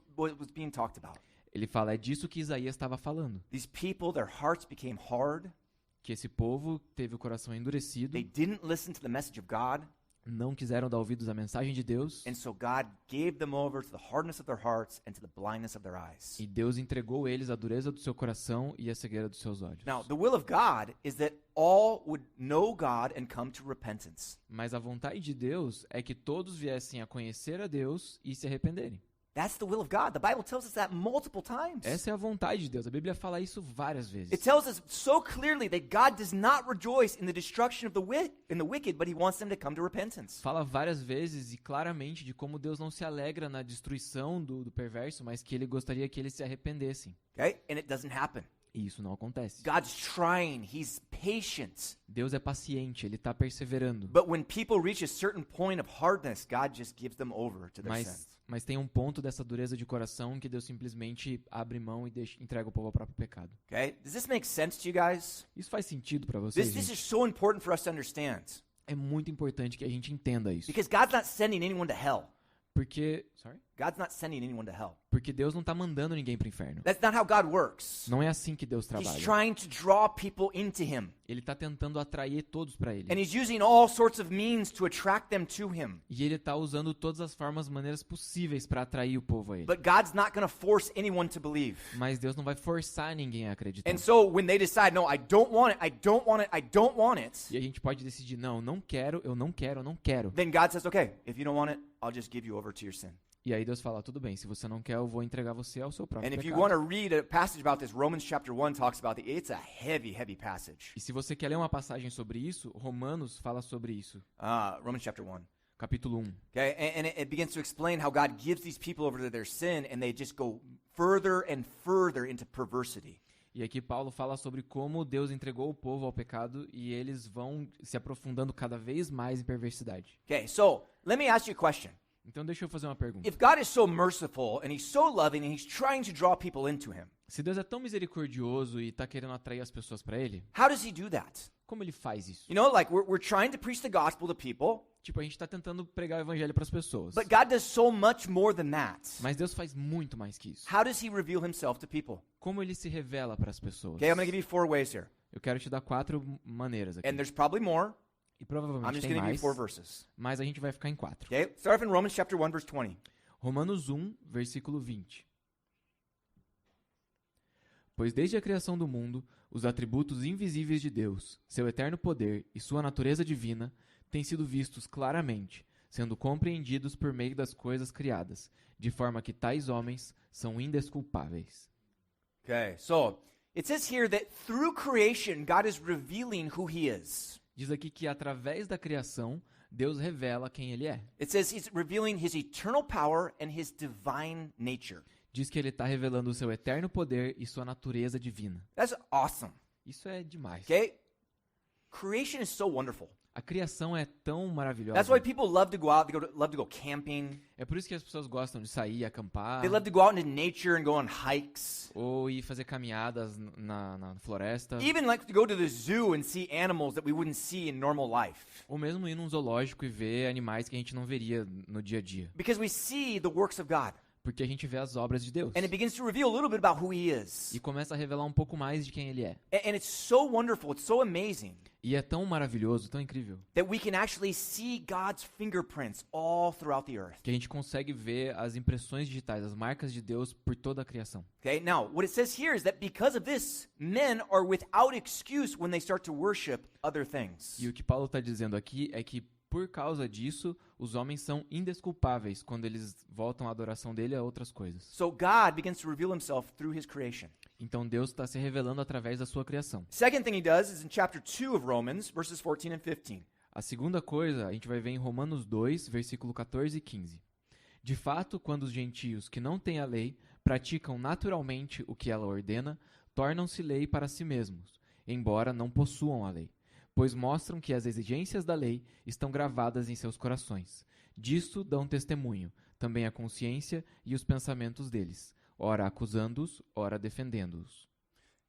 being talked about. Ele fala, é disso que Isaías estava falando. These people, their hearts became hard. Que esse povo teve o coração endurecido, They didn't listen to the message of God. não quiseram dar ouvidos à mensagem de Deus. And so God gave them over to the hardness of their hearts and to the blindness of their eyes. E Deus entregou eles a dureza do seu coração e a cegueira dos seus olhos. Now, the will of God is that all would know God and come to repentance. Mas a vontade de Deus é que todos viessem a conhecer a Deus e se arrependerem. That's the will of God. The Bible tells us that multiple times. Essa é a vontade de Deus. A Bíblia fala isso várias vezes. It tells us so clearly that God does not rejoice in the destruction of the wicked, but he wants them to come to repentance. Fala várias vezes e claramente de como Deus não se alegra na destruição do perverso, mas que ele gostaria que eles se arrependessem. Okay? And it doesn't happen. E isso não acontece. God's trying. He's patient. Deus é paciente, ele está perseverando. But when people reach a certain point of hardness, God just gives them over to their sins. Mas tem um ponto dessa dureza de coração que Deus simplesmente abre mão e entrega o povo ao próprio pecado. Okay? Does this make sense to you guys? Isso faz sentido para vocês? This gente? is so important for us to understand. É muito importante que a gente entenda isso. Because God's not sending anyone to hell. Porque God's not sending anyone to hell. Porque Deus não está mandando ninguém para o inferno. That's not how God works. Não é assim que Deus He's trabalha. trying to draw people into him. Ele está tentando atrair todos para ele. And he's using all sorts of means to attract them to him. E ele está usando todas as maneiras possíveis para atrair o povo a ele. But God's not going to force anyone to believe. Mas Deus não vai forçar ninguém a acreditar. And so when they decide, no, I don't want it, I don't want it, I don't want it, E a gente pode decidir, não, não quero, eu não quero, eu não quero. then God says, okay, if you don't want it, I'll just give you over to your sin. E aí Deus fala, tudo bem, se você não quer, eu vou entregar você ao seu próprio And if you pecado. want to read a passage about this, Romans chapter 1 talks about it. It's a heavy, heavy passage. E se você quer ler uma passagem sobre isso, Romanos fala sobre isso. Romans chapter 1. Capítulo 1. Okay, and it begins to explain how God gives these people over to their sin and they just go further and further into perversity. E aqui Paulo fala sobre como Deus entregou o povo ao pecado e eles vão se aprofundando cada vez mais em perversidade. Okay, so let me ask you a question. Então deixa eu fazer uma pergunta. If God is so merciful and he's so loving and he's trying to draw people into him, Se Deus é tão misericordioso e está querendo atrair as pessoas para ele, how does he do that? como ele faz isso? You know, like we're trying to preach the gospel to people, Tipo, a gente está tentando pregar o evangelho para as pessoas. but God does so much more than that. Mas Deus faz muito mais que isso. How does he reveal himself to people? Como ele se revela para as pessoas? Okay, I'm going to give you 4 ways here. Eu quero te dar 4 maneiras aqui. And there's probably more. E I'm provavelmente just tem going to give you mais, 4 verses. mas a gente vai ficar em 4. Okay? Start off in Romans chapter 1 verse 20. Romanos 1, versículo 20. Pois desde a criação do mundo, os atributos invisíveis de Deus, seu eterno poder e sua natureza divina, têm sido vistos claramente, sendo compreendidos por meio das coisas criadas, de forma que tais homens são indesculpáveis. Okay, so it says here that through creation, God is revealing who he is. Diz aqui que através da criação, Deus revela quem ele é. It says he's revealing his eternal power and his divine nature. Diz que ele está revelando o seu eterno poder e sua natureza divina. That's awesome. Isso é demais. Okay? Creation is so wonderful. A criação é tão maravilhosa. That's why people love to go out, love to go camping. É por isso que as pessoas gostam de sair, acampar, They love to go out into nature and go on hikes. ou ir fazer caminhadas na floresta, Even like to go to the zoo and see animals that we wouldn't see in normal life. ou mesmo ir num zoológico e ver animais que a gente não veria no dia a dia. Because we see the works of God. Porque a gente vê as obras de Deus. And it begins to reveal a little bit about who he is. E começa a revelar um pouco mais de quem ele é. And it's so wonderful, it's so amazing E é tão maravilhoso, tão incrível, that we can actually see God's fingerprints all throughout the earth. que a gente consegue ver as impressões digitais, as marcas de Deus por toda a criação. Okay, now what it says here is that because of this, men are without excuse when they start to worship other things. E o que Paulo está dizendo aqui é que, por causa disso, os homens são indesculpáveis quando eles voltam a adoração dele a outras coisas. So God begins to reveal himself through his creation. Então Deus está se revelando através da sua criação. Second thing he does is in chapter 2 of Romans, verses 14 and 15. A segunda coisa, a gente vai ver em Romanos 2, versículo 14 e 15. De fato, quando os gentios que não têm a lei praticam naturalmente o que ela ordena, tornam-se lei para si mesmos, embora não possuam a lei, pois mostram que as exigências da lei estão gravadas em seus corações. Disto dão testemunho, também a consciência e os pensamentos deles, ora acusando-os, ora defendendo-os.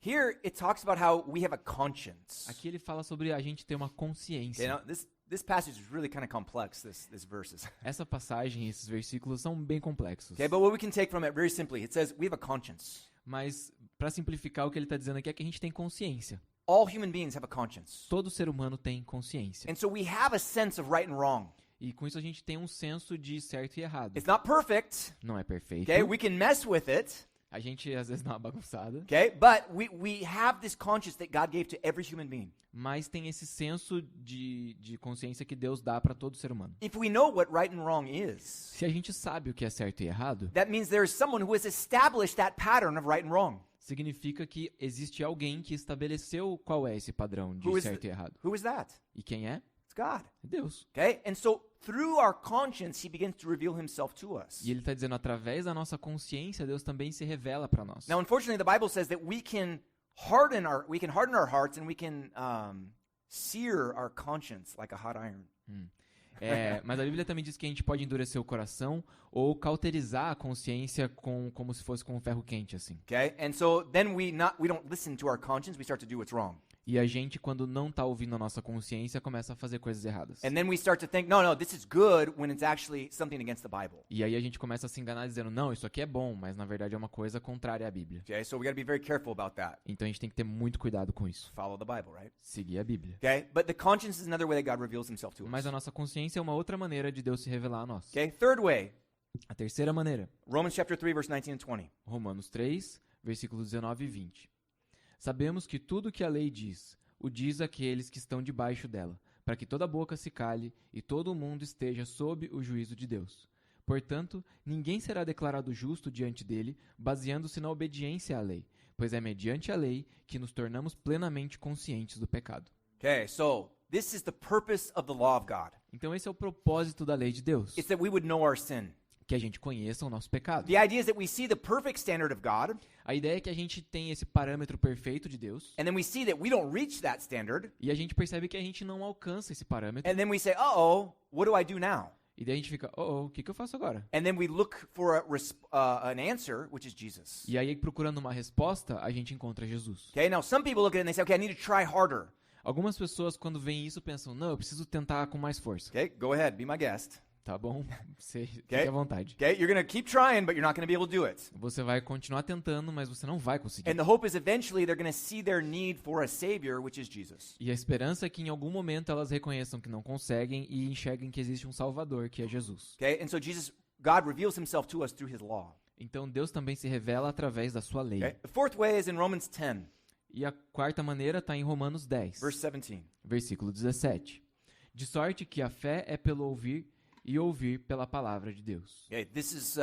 Here it talks about how we have a conscience. Aqui ele fala sobre a gente ter uma consciência. You know, this passage is really kind of complex, this verses. Essa passagem, esses versículos são bem complexos. Okay, but what we can take from it very simply, it says we have a conscience. Mas, para simplificar, o que ele está dizendo aqui é que a gente tem consciência. All human beings have a conscience. Todo ser humano tem consciência. And so we have a sense of right and wrong. E com isso a gente tem um senso de certo e errado. It's not perfect. Não é perfeito. Okay, we can mess with it. A gente às vezes dá uma bagunçada, Okay? But we have this conscience that God gave to every human being. mas tem esse senso de consciência que Deus dá para todo ser humano. If we know what right and wrong is, Se a gente sabe o que é certo e errado, that means there is someone who has established that pattern of right and wrong. significa que existe alguém que estabeleceu qual é esse padrão de Who is certo e errado. Who is that? E quem é? It's God. É Deus. Okay? And so through our conscience, he begins to reveal himself to us. E ele está dizendo, através da nossa consciência, Deus também se revela para nós. Now, unfortunately, the Bible says that we can harden our hearts and we can sear our conscience like a hot iron. Mas a Bíblia também diz que a gente pode endurecer o coração ou cauterizar a consciência como se fosse com um ferro quente, assim. Okay? And so then we don't listen to our conscience, we start to do what's wrong. E a gente, quando não está ouvindo a nossa consciência, começa a fazer coisas erradas. And then we start to think, no, this is good when it's actually something against the Bible. E aí a gente começa a se enganar dizendo, não, isso aqui é bom, mas na verdade é uma coisa contrária à Bíblia. Okay? So we got to be very careful about that. Então a gente tem que ter muito cuidado com isso. Follow the Bible, right? Seguir a Bíblia. Okay? But the conscience is another way that God reveals himself to us. Mas a nossa consciência é uma outra maneira de Deus se revelar a nós. Okay? Third way, A terceira maneira, Romans chapter 3 verse 19 and 20. Romanos 3, versículos 19 e 20. Sabemos que tudo que a lei diz, o diz àqueles que estão debaixo dela, para que toda boca se cale e todo o mundo esteja sob o juízo de Deus. Portanto, ninguém será declarado justo diante dele, baseando-se na obediência à lei, pois é mediante a lei que nos tornamos plenamente conscientes do pecado. Okay, so this is the purpose of the law of God. Então esse é o propósito da lei de Deus, It's that we would know our sin. que a gente conheça o nosso pecado. The idea is that we see the perfect standard of God, A ideia é que a gente tem esse parâmetro perfeito de Deus, and then we see that we don't reach that standard, e a gente percebe que a gente não alcança esse parâmetro, and then we say, uh-oh, what do I do now? e daí a gente fica, o que eu faço agora? And then we look for an answer, which is Jesus. E aí, procurando uma resposta, a gente encontra Jesus. Okay, now some people look at it and they say, okay, I need to try harder. Algumas pessoas, quando veem isso, pensam, não, eu preciso tentar com mais força. Okay, go ahead, be my guest. Tá bom? Você fique Okay. à vontade. Okay, you're going to keep trying, but you're not going to be able to do it. Você vai continuar tentando, mas você não vai conseguir. And the hope is eventually they're going to see their need for a savior, which is Jesus. E a esperança é que em algum momento elas reconheçam que não conseguem e enxerguem que existe um Salvador, que é Jesus. Okay, and so God reveals himself to us through his law. Então Deus também se revela através da sua lei. Okay, the fourth way is in Romans 10, E a quarta maneira está em Romanos 10, verse 17. versículo 17. De sorte que a fé é pelo ouvir e ouvir pela palavra de Deus. Okay, this is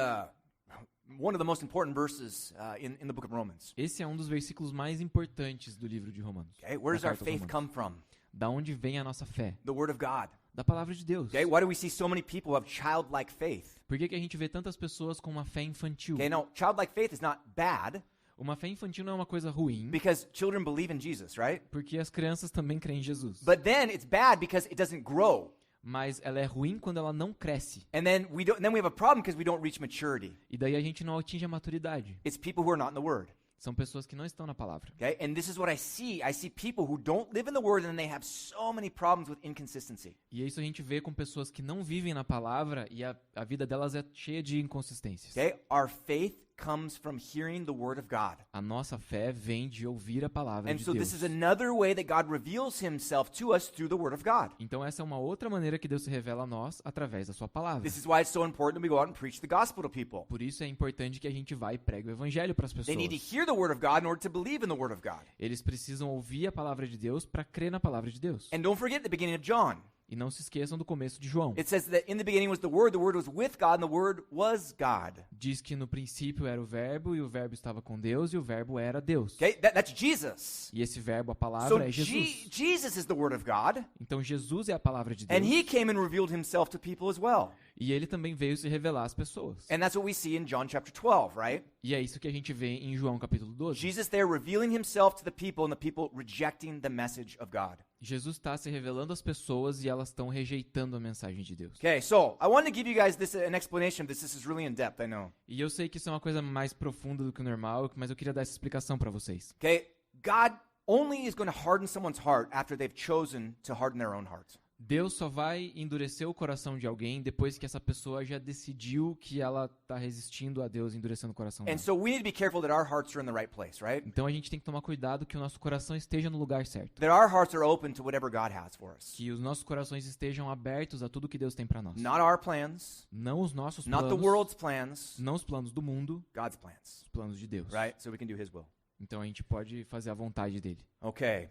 one of the most important verses in the book of Romans. Esse é um dos versículos mais importantes do livro de Romanos. Okay, where does da our carta aos faith Romanos. come from? Da onde vem a nossa fé? The Word of God. Da palavra de Deus. Okay, why do we see so many people have childlike faith? Por que a gente vê tantas pessoas com uma fé infantil? Okay, now childlike faith is not bad Uma fé infantil não é uma coisa ruim, because children believe in Jesus, right? porque as crianças também creem em Jesus. But then it's bad because it doesn't grow. Mas ela é ruim quando ela não cresce. And then we have a problem because we don't reach maturity. E daí a gente não atinge a maturidade. It's people who are not in the Word. São pessoas que não estão na palavra. Okay? And this is what I see. I see people who don't live in the Word and they have so many problems with inconsistency. E isso a gente vê com pessoas que não vivem na palavra e a vida delas é cheia de inconsistências. Okay? Our faith comes from hearing the Word of God. A nossa fé vem de ouvir a palavra And de so Deus. this is another way that God reveals himself to us through the Word of God. Então essa é uma outra maneira que Deus se revela a nós através da sua palavra. This is why it's so important that we go out and preach the gospel to people. Por isso é importante que a gente vá e pregue o evangelho para as They need to pessoas. hear the Word of God in order to believe in the Word of God. Eles precisam ouvir a palavra de Deus para crer na palavra de Deus. And don't forget the beginning of John. E não se esqueçam do começo de João. It says that in the beginning was the Word was with God, and the Word was God. Diz que no princípio era o verbo e o verbo estava com Deus e o verbo era Deus. Okay, that's Jesus. E esse verbo, a palavra, So é Jesus. Jesus is the Word of God, Então Jesus é a palavra de and Deus. He came and revealed Himself to people as well. E ele também veio se revelar às pessoas. And that's what we see in John chapter 12, right? E é isso que a gente vê em João capítulo 12. Jesus there revealing Himself to the people, and the people rejecting the message of God. Jesus está se revelando às pessoas e elas estão rejeitando a mensagem de Deus. Okay, so I want to give you guys an explanation of this. This is really in depth, I know. E eu sei que isso é uma coisa mais profunda do que o normal, mas eu queria dar essa explicação para vocês. Okay, God only is going to harden someone's heart after they've chosen to harden their own heart. Deus só vai endurecer o coração de alguém depois que essa pessoa já decidiu que ela está resistindo a Deus, endurecendo o coração And dela. so we need to be careful that our hearts are in the right place, right? Então a gente tem que tomar cuidado que o nosso coração esteja no lugar certo. That our hearts are open to whatever God has for us. Que os nossos corações estejam abertos a tudo que Deus tem para nós. Not our plans, Não os nossos not the planos, world's plans, não os planos do mundo, God's plans, os planos de Deus. right? So we can do His will. Então a gente pode fazer a vontade dele. Okay.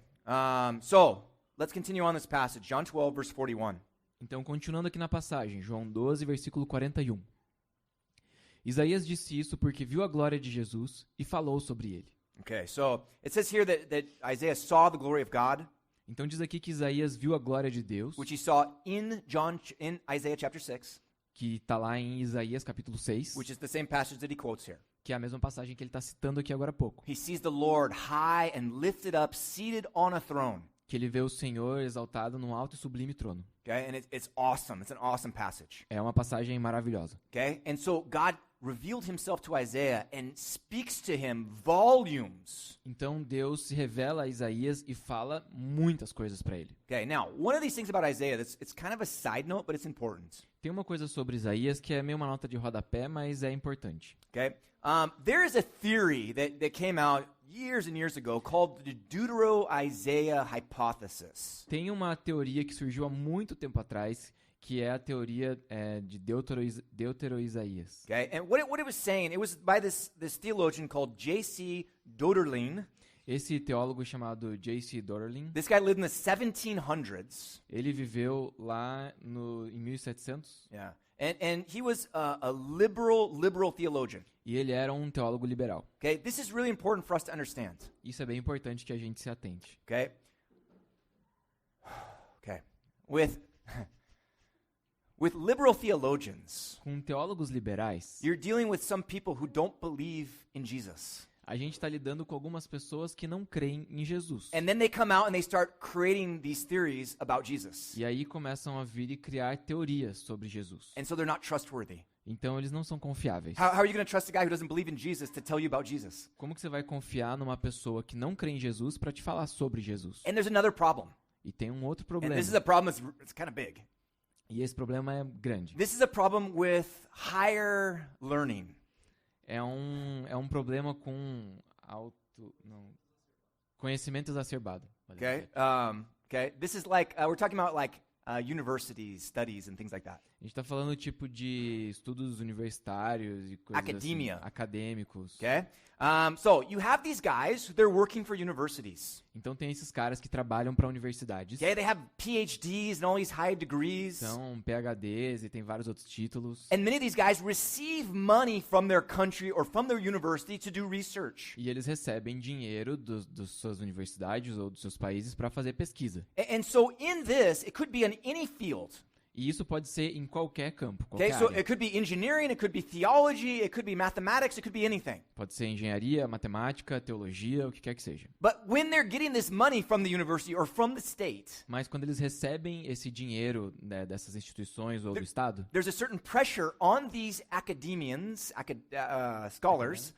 So let's continue on this passage. John 12, verse 41. Então, continuando aqui na passagem, João 12, versículo 41. Isaías disse isso porque viu a glória de Jesus e falou sobre ele. Okay, so it says here that Isaiah saw the glory of God, Então diz aqui que Isaías viu a glória de Deus, which he saw in Isaiah chapter 6, que está lá em Isaías capítulo 6, which is the same passage that he quotes here. que é a mesma passagem que ele está citando aqui agora há pouco. He sees the Lord high and lifted up, seated on a throne. Que ele vê o Senhor exaltado num alto e sublime trono. Okay, and it's awesome. It's an awesome passage. É uma passagem maravilhosa. Okay, and so God revealed himself to Isaiah and speaks to him volumes. Então Deus se revela a Isaías e fala muitas coisas para ele. Okay, now, one of these things about Isaiah, it's kind of a side note, but it's important. Tem uma coisa sobre Isaías que é meio uma nota de rodapé, mas é importante. Okay, there is a theory that came out years and years ago called the Deutero-Isaiah hypothesis. Tem uma teoria que surgiu há muito tempo atrás, que é a teoria de Deutero-Isaías. Okay, and what it was saying, it was by this theologian called J.C. Doderlein. Esse teólogo chamado J.C. Doderlein, This guy lived in the 1700s. ele viveu lá em 1700 Yeah, and he was a liberal theologian. e ele era um teólogo liberal. Okay, this is really important for us to understand. Isso é bem importante que a gente se atente. Okay, okay, with liberal theologians, Com teólogos liberais, you're dealing with some people who don't believe in Jesus. a gente está lidando com algumas pessoas que não creem em Jesus. And then they come out and they start creating these theories about Jesus. E aí começam a vir e criar teorias sobre Jesus. And so they're not trustworthy. Então eles não são confiáveis. How are you going to trust a guy who doesn't believe in Jesus to tell you about Jesus? Como que você vai confiar numa pessoa que não crê em Jesus para te falar sobre Jesus? And there's another problem. E tem um outro And problema. this is a problem it's kind of big. E esse problema é grande. This is a problem with higher learning. É um problema com conhecimento exacerbado. Okay? Okay? This is like, we're talking about like universities, studies, and things like that. A gente está falando tipo de estudos universitários e coisas Academia. assim, acadêmicos. Okay? So you have these guys, they're working for universities. Então tem esses caras que trabalham para universidades. Okay? They have PhDs and all these high degrees. São PhDs e tem vários outros títulos. And many of these guys receive money from their country or from their university to do research. E eles recebem dinheiro das suas universidades ou dos seus países para fazer pesquisa. And so in this, it could be in any field. E isso pode ser em qualquer campo, Okay, qualquer so área. it could be engineering, it could be theology, it could be mathematics, it could be anything. Pode ser engenharia, matemática, teologia, o que quer que seja. But when they're getting this money from the university or from the state, Mas quando eles recebem esse dinheiro, né, dessas instituições ou do Estado, there's a certain pressure on these scholars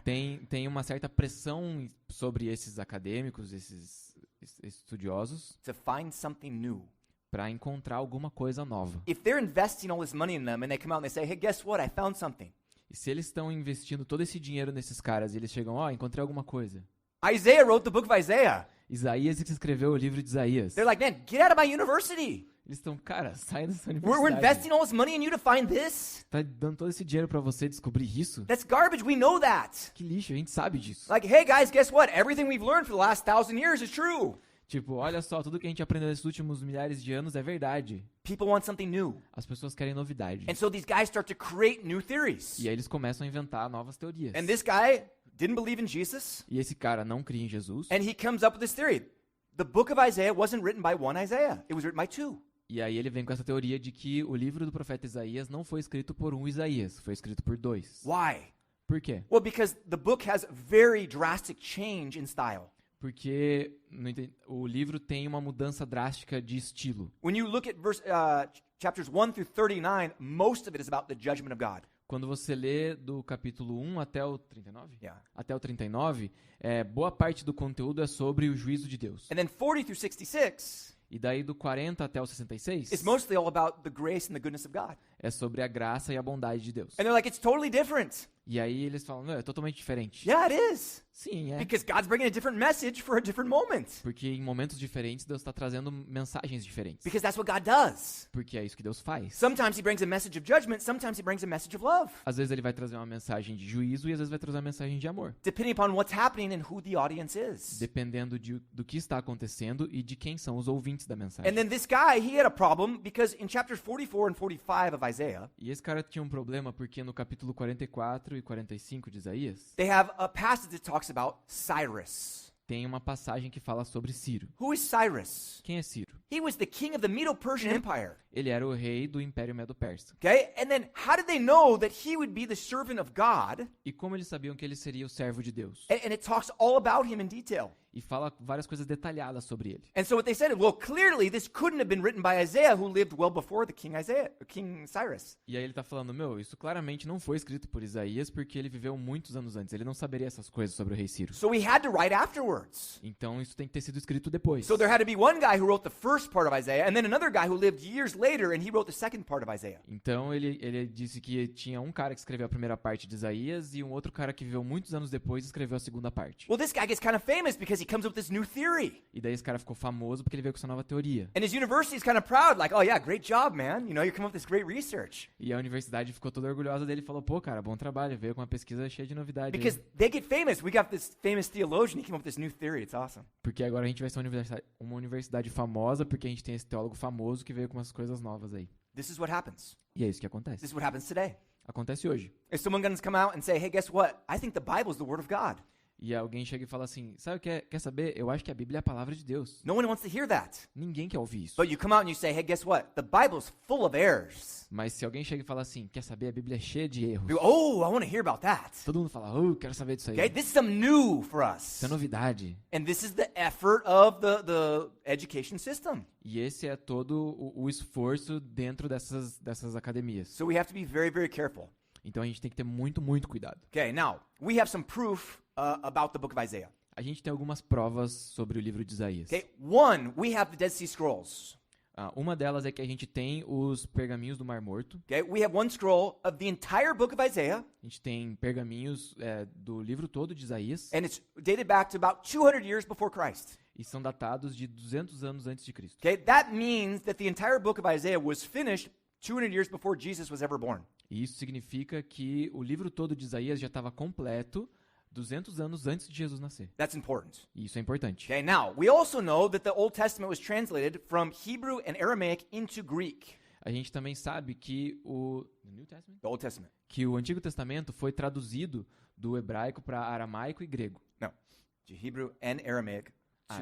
tem uma certa pressão sobre esses acadêmicos, esses estudiosos, to find something new. para encontrar alguma coisa nova. If they're investing all this money in them and they come out and they say, hey, guess what? I found something. E se eles estão investindo todo esse dinheiro nesses caras e eles chegam, encontrei alguma coisa. Isaiah wrote the book of Isaiah. Isaías que escreveu o livro de Isaías. They're like, man, get out of my university. Eles estão, cara, sai dessa We're universidade. investing all this money in you to find this? Tá dando todo esse dinheiro pra você descobrir isso? That's garbage. We know that. Que lixo, a gente sabe disso. Like, hey, guys, guess what? Everything we've learned for the last 1,000 years is true. Tipo, olha só, tudo que a gente aprendeu nesses últimos milhares de anos é verdade. People want something new. As pessoas querem novidade. And so these guys start to create new theories. E aí eles começam a inventar novas teorias. And this guy didn't believe in Jesus. E esse cara não cria em Jesus. And he comes up with this theory. The book of Isaiah wasn't written by one Isaiah. It was written by two. E aí ele vem com essa teoria de que o livro do profeta Isaías não foi escrito por um Isaías, foi escrito por dois. Why? Por quê? Well, because the book has very drastic change in style. Porque o livro tem uma mudança drástica de estilo. When you look at chapters 1 through 39, most of it is about the judgment of God. Quando você lê do capítulo 1 até o 39? Yeah. Até o 39, boa parte do conteúdo é sobre o juízo de Deus. And then 40 through 66 E daí do 40 até o 66 it's mostly all about the grace and the goodness of God. é sobre a graça e a bondade de Deus. And they're like, it's totally different. E aí eles falam, não, é totalmente diferente. Yeah, it is. Sim, é. Because God's bringing a different message for a different moment. Porque em momentos diferentes Deus está trazendo mensagens diferentes. Because that's what God does. Porque é isso que Deus faz. Sometimes he brings a message of judgment, sometimes he brings a message of love. Às vezes ele vai trazer uma mensagem de juízo e às vezes vai trazer uma mensagem de amor. Depending upon what's happening and who the audience is. Dependendo do que está acontecendo e de quem são os ouvintes da mensagem. And then this guy, he had a problem because in chapters 44 and 45 of Isaiah, E esse cara tinha um problema porque no capítulo 44 e 45 de Isaías, they have a passage that talks about Cyrus. tem uma passagem que fala sobre Ciro. Who is Cyrus? Quem é Ciro? He was the king of the Medo-Persian Empire. Ele era o rei do Império Medo-Persa. Okay? And then how did they know that he would be the servant of God? E como eles sabiam que ele seria o servo de Deus? And it talks all about him in detail. E fala várias coisas detalhadas sobre ele. And so what they said, well, clearly this couldn't have been written by Isaiah, who lived well before the King Cyrus. E aí ele tá falando, isso claramente não foi escrito por Isaías porque ele viveu muitos anos antes. Ele não saberia essas coisas sobre o rei Ciro. So he had to write afterwards. Então isso tem que ter sido escrito depois. So there had to be one guy who wrote the first part of Isaiah, and then another guy who lived years later, and he wrote the second part of Isaiah. Então ele disse que tinha um cara que escreveu a primeira parte de Isaías e um outro cara que viveu muitos anos depois escreveu a segunda parte. Well, this guy gets kind of famous because he comes up with this new theory. E daí esse cara ficou famoso porque ele veio com essa nova teoria. And his university is kind of proud, like, oh yeah, great job, man. You know, you're coming up with this great research. E a universidade ficou toda orgulhosa dele e falou, pô, cara, bom trabalho, veio com uma pesquisa cheia de novidade. Because they get famous. We got this famous theologian, he came up with this new theory. It's awesome. Porque agora a gente vai ser uma universidade famosa porque a gente tem esse teólogo famoso que veio com umas coisas novas aí. This is what happens. E é isso que acontece. This is what happens today. Acontece hoje. Is someone going to come out and say, hey, guess what? I think the Bible is the Word of God. E alguém chega e fala assim, sabe o que quer saber? Eu acho que a Bíblia é a palavra de Deus. No one wants to hear that. Ninguém quer ouvir isso. But you come out and you say, hey, guess what? The Bible's full of errors. Mas se alguém chega e fala assim, quer saber? A Bíblia é cheia de erros. You go, oh, I want to hear about that. Todo mundo fala, quero saber disso aí. Okay, this is something new for us. Isso é novidade. And this is the effort of the education system. E esse é todo o esforço dentro dessas academias. So we have to be very, very careful. Então a gente tem que ter muito, muito cuidado. Okay, now, we have some proof about the book of Isaiah. A gente tem algumas provas sobre o livro de Isaías. Okay, one, we have the Dead Sea Scrolls. Uma delas é que a gente tem os pergaminhos do Mar Morto. Okay, we have one scroll of the entire book of Isaiah. A gente tem pergaminhos do livro todo de Isaías. And it's dated back to about 200 years before Christ. E são datados de 200 anos antes de Cristo. Okay, that means that the entire book of Isaiah was finished 200 years before Jesus was ever born. E isso significa que o livro todo de Isaías já estava completo 200 anos antes de Jesus nascer. That's important. E isso é importante. Okay, now, we also know that the Old Testament was translated from Hebrew and Aramaic into Greek. A gente também sabe que The Old Testament. que o Antigo Testamento foi traduzido do hebraico para aramaico e grego. No, to Hebrew and Aramaic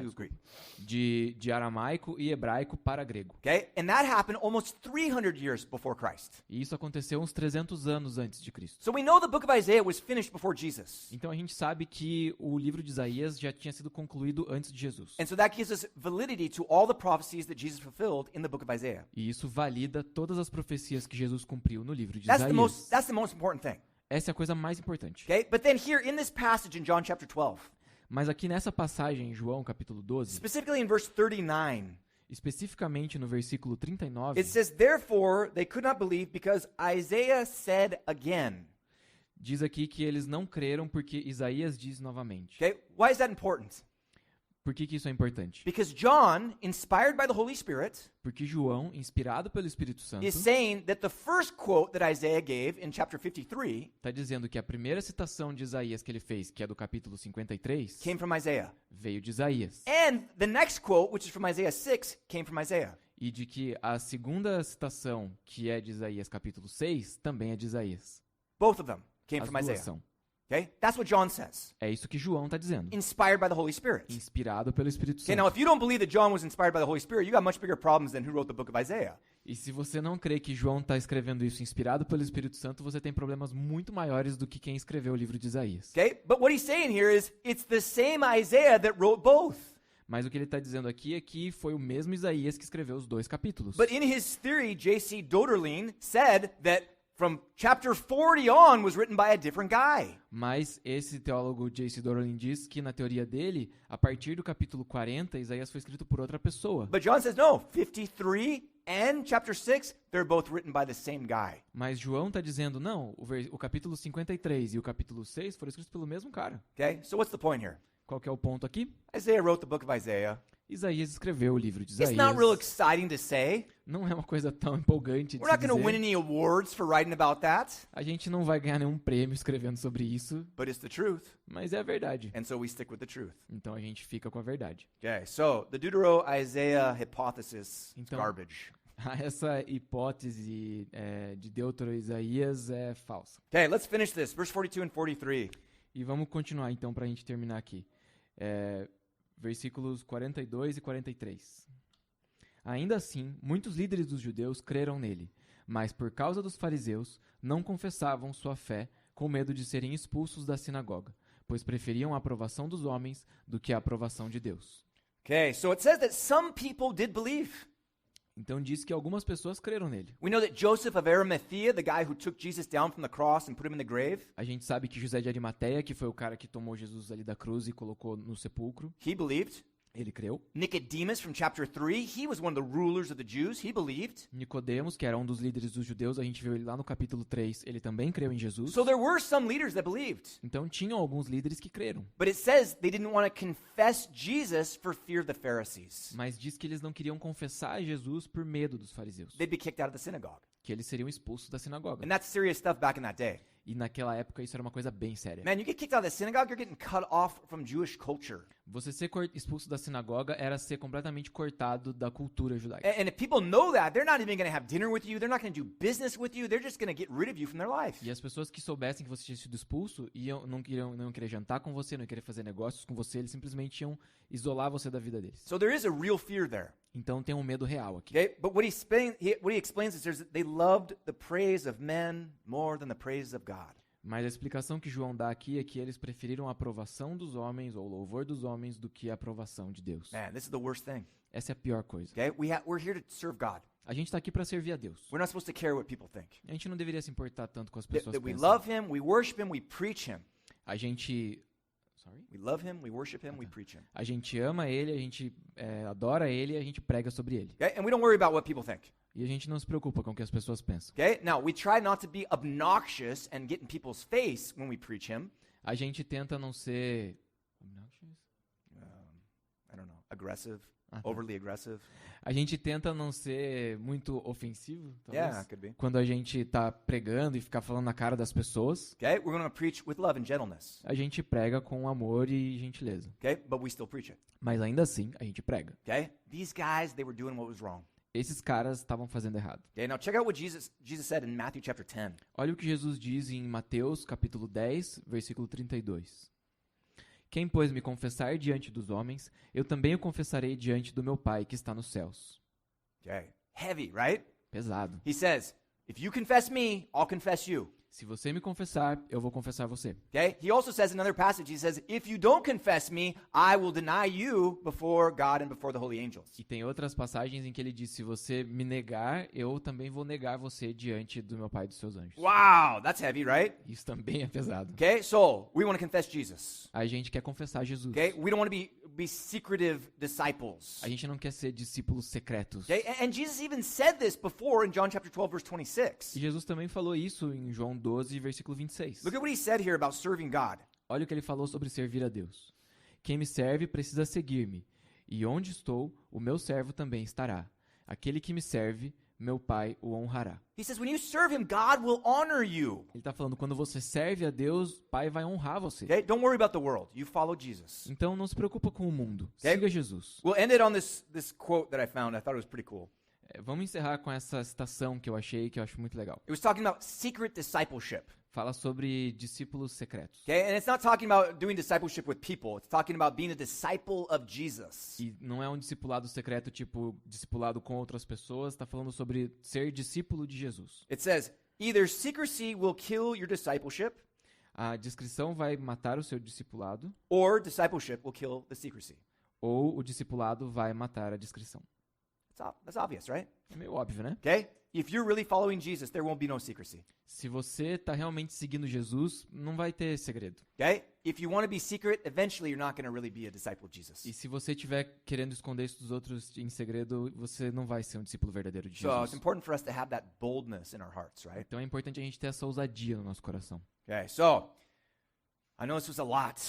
to Greek. De aramaico e hebraico para grego. Okay, and that happened almost 300 years before Christ. E isso aconteceu uns 300 anos antes de Cristo. So we know the book of Isaiah was finished before Jesus. Então a gente sabe que o livro de Isaías já tinha sido concluído antes de Jesus. And so that gives us validity to all the prophecies that Jesus fulfilled in the book of Isaiah. E isso valida todas as profecias que Jesus cumpriu no livro de That's Isaías. the most important thing. Essa é a coisa mais importante. Okay, but then here in this passage in John chapter 12, Mas aqui nessa passagem em João capítulo 12, specifically in verse 39, especificamente no versículo 39, it says, therefore they could not believe because Isaiah said again. diz aqui que eles não creram porque Isaías diz novamente. Okay, why is that important? Por que isso é importante? Because John, inspired by the Holy Spirit, Porque João, inspirado pelo Espírito Santo, is saying that the first quote that Isaiah gave in chapter 53 está dizendo que a primeira citação de Isaías que ele fez, que é do capítulo 53, came from Isaiah. veio de Isaías. And the next quote, which is from Isaiah 6, came from Isaiah. E de que a segunda citação, que é de Isaías capítulo 6, também é de Isaías. Both of them came As from duas Isaiah. são. Okay? That's what John says. É isso que João está dizendo. Inspired by the Holy Spirit. Inspirado pelo Espírito Okay, now Santo. if you don't believe that John was inspired by the Holy Spirit, you got much bigger problems than who wrote the book of Isaiah. E se você não crê que João está escrevendo isso inspirado pelo Espírito Santo, você tem problemas muito maiores do que quem escreveu o livro de Isaías. Okay? But what he's saying here is it's the same Isaiah that wrote both. Mas o que ele está dizendo aqui é que foi o mesmo Isaías que escreveu os dois capítulos. But in his theory, J.C. Doderlein said that from chapter 40 on was written by a different guy. Mas esse teólogo J.C. Dorlin diz que, na teoria dele, a partir do capítulo 40, Isaías foi escrito por outra pessoa. But John says, no, 53 and chapter 6, they're both written by the same guy. Mas João está dizendo, não, o capítulo 53 e o capítulo 6 foram escritos pelo mesmo cara. Okay? So what's the point here? Qual que é o ponto aqui? Isaiah wrote the book of Isaiah. Isaías escreveu o livro de It's Isaías. not real exciting to say. Não é uma coisa tão empolgante de We're se not going to win dizer. any awards for writing about that, A gente não vai ganhar nenhum prêmio escrevendo sobre isso, but it's the truth. mas é a verdade. And so we stick with the truth. Então a gente fica com a verdade. Okay, so the Deutero-Isaiah hypothesis is Então- garbage. Essa hipótese de Deutero-Isaías é falsa. Okay, let's finish this. Verse 42 and 43. E vamos continuar então para a gente terminar aqui. Versículos 42 e 43. Ainda assim, muitos líderes dos judeus creram nele, mas por causa dos fariseus, não confessavam sua fé com medo de serem expulsos da sinagoga, pois preferiam a aprovação dos homens do que a aprovação de Deus. Okay, so it says that some people did believe. Então diz que algumas pessoas creram nele. We know that Joseph of Arimathea, the guy who took Jesus down from the cross and put him in the grave, A gente sabe que José de Arimateia, que foi o cara que tomou Jesus ali da cruz e colocou no sepulcro, he believed. ele creu. Nicodemus from chapter 3, he was one of the rulers of the Jews, he believed. Nicodemos, que era um dos líderes dos judeus, a gente viu ele lá no capítulo 3, ele também creu em Jesus. So there were some leaders that believed. Então tinham alguns líderes que creram. But it says they didn't want to confess Jesus for fear of the Pharisees. Mas diz que eles não queriam confessar Jesus por medo dos fariseus, They'd be kicked out of the synagogue. que eles seriam expulsos da sinagoga. And that's serious stuff back in that day. E naquela época isso era uma coisa bem séria. Man, you get kicked out of the synagogue, you're getting cut off from Jewish culture. Você ser expulso da sinagoga era ser completamente cortado da cultura judaica. And if people know that, they're not even going to have dinner with you. They're not going to do business with you. They're just going to get rid of you from their life. E as pessoas que soubessem que você tinha sido expulso não iam querer jantar com você, não iam querer fazer negócios com você, eles simplesmente iam isolar você da vida deles. So there is a real fear there. Então tem um medo real aqui. Okay? But what he explains is they loved the praise of men more than the praise of God. Mas a explicação que João dá aqui é que eles preferiram a aprovação dos homens ou o louvor dos homens do que a aprovação de Deus. Man, this is the worst thing. Essa é a pior coisa. Okay? We're here to serve God. A gente está aqui para servir a Deus. We're not supposed to care what people think. A gente não deveria se importar tanto com as That, pessoas that we pensam. love him, we worship him, we preach him. A gente... Sorry? We love him, we worship him, we preach him. A gente ama ele, a gente adora ele e a gente prega sobre ele. Okay? And we don't worry about what people think. E a gente não se preocupa com o que as pessoas pensam. Okay? Now, we try not to be obnoxious and get in people's face when we preach him. A gente tenta não ser... I don't know, aggressive, Ah, tá. overly aggressive. A gente tenta não ser muito ofensivo, talvez, Yeah, could be. quando a gente tá pregando e ficar falando na cara das pessoas. Okay? We're going to preach with love and gentleness. A gente prega com amor e gentileza. Okay? But we still preach it. Mas ainda assim, a gente prega. Okay? These guys, they were doing what was wrong. Esses caras estavam fazendo errado. Okay? Now check out what Jesus said in Matthew chapter 10. Olha o que Jesus diz em Mateus, capítulo 10, versículo 32. Quem, pois, me confessar diante dos homens, eu também o confessarei diante do meu Pai que está nos céus. Okay? Heavy, right? Pesado. He says, if you confess me, I'll confess you. Se você me confessar, eu vou confessar você. Okay? He also says in another passage, he says, if you don't confess me, I will deny you before God and before the holy angels. E tem outras passagens em que ele diz, se você me negar, eu também vou negar você diante do meu Pai e dos seus anjos. Wow, that's heavy, right? Isso também é pesado. Okay? So, we want to confess Jesus. A gente quer confessar Jesus. Okay? We don't want to be secretive disciples. A gente não quer ser discípulos secretos. Okay? And Jesus even said this before in John chapter 12 verse 26. E Jesus também falou isso em João 12, versículo 26. Look at what he said here about serving God. Olha o que ele falou sobre servir a Deus. Quem me serve precisa seguir-me, e onde estou, o meu servo também estará. Aquele que me serve, meu Pai o honrará. He says when you serve him, God will honor you. Ele está falando, quando você serve a Deus, o Pai vai honrar você. Okay? Don't worry about the world. You follow Jesus. Então não se preocupa com o mundo. Okay. Siga Jesus. We'll end it on this quote that I found. I thought it was pretty cool. Vamos encerrar com essa citação que eu achei, que eu acho muito legal. It was talking about secret discipleship. Fala sobre discípulos secretos. Okay? And it's not talking about doing discipleship with people. It's talking about being a disciple of Jesus. E não é um discipulado secreto, tipo discipulado com outras pessoas. Está falando sobre ser discípulo de Jesus. It says, either secrecy will kill your discipleship, A discrição vai matar o seu discipulado, or discipleship will kill the secrecy. ou o discipulado vai matar a discrição. That's obvious, right? É meio óbvio, né? Okay? if you're really following Jesus, there won't be no secrecy. Se você está realmente seguindo Jesus, não vai ter segredo. Okay? If you want to be secret, eventually you're not going to really be a disciple of Jesus. E se você estiver querendo esconder isso dos outros em segredo, você não vai ser um discípulo verdadeiro de So it's Jesus. important for us to have that boldness in our hearts, right? Então é importante a gente ter essa ousadia no nosso coração. Okay, so I know this was a lot,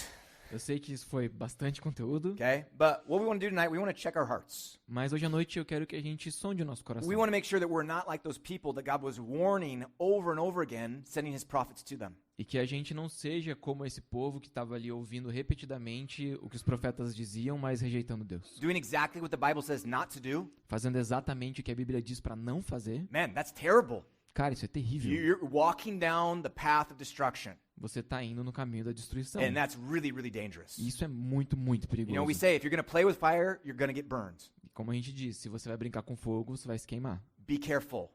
Eu sei que isso foi bastante conteúdo, okay? But what we want to do tonight, we want to check our hearts. mas hoje à noite eu quero que a gente sonde o nosso coração. We want to make sure that we're not like those people that God was warning over and over again, sending his prophets to them. E que a gente não seja como esse povo que estava ali ouvindo repetidamente o que os profetas diziam, mas rejeitando Deus. Doing exactly what the Bible says not to do. Fazendo exatamente o que a Bíblia diz para não fazer. Man, that's terrible. Cara, isso é terrível. You're walking down the path of destruction. Você está indo no caminho da destruição. And that's really, really dangerous. E isso é muito, muito You know, we perigoso. say if you're going to play with fire, you're going to get burned. E como a gente disse, se você vai brincar com fogo, você vai se queimar. Be careful.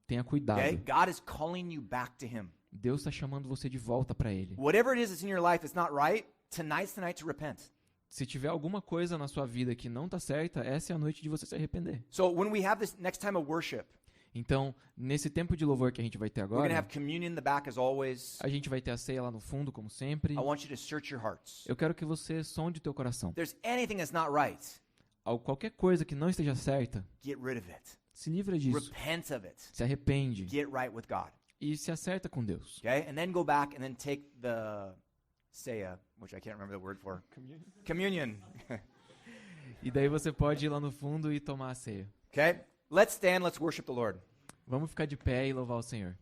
Tenha cuidado. Okay? God is calling you back to him. Deus está chamando você de volta para Ele. Whatever it is that's in your life that's not right, tonight's the night to repent. Se tiver alguma coisa na sua vida que não está certa, essa é a noite de você se arrepender. So when we have this next time of worship, Então, nesse tempo de louvor que a gente vai ter we're going to agora, have communion in the back as always. a gente vai ter a ceia lá no fundo, como sempre. I want you to search your hearts. Eu quero que você sonde o teu coração. If there's anything that's not right, Qualquer coisa que não esteja certa, get rid of it. se livra disso. Repent of it. Se arrepende Get right with God. e se acerta com Deus. Okay? And then go back and then take the seia, which I can't remember the word for. Communion. E daí você pode ir lá no fundo e tomar a ceia. Okay? Let's stand, let's worship the Lord. Vamos ficar de pé e louvar o Senhor.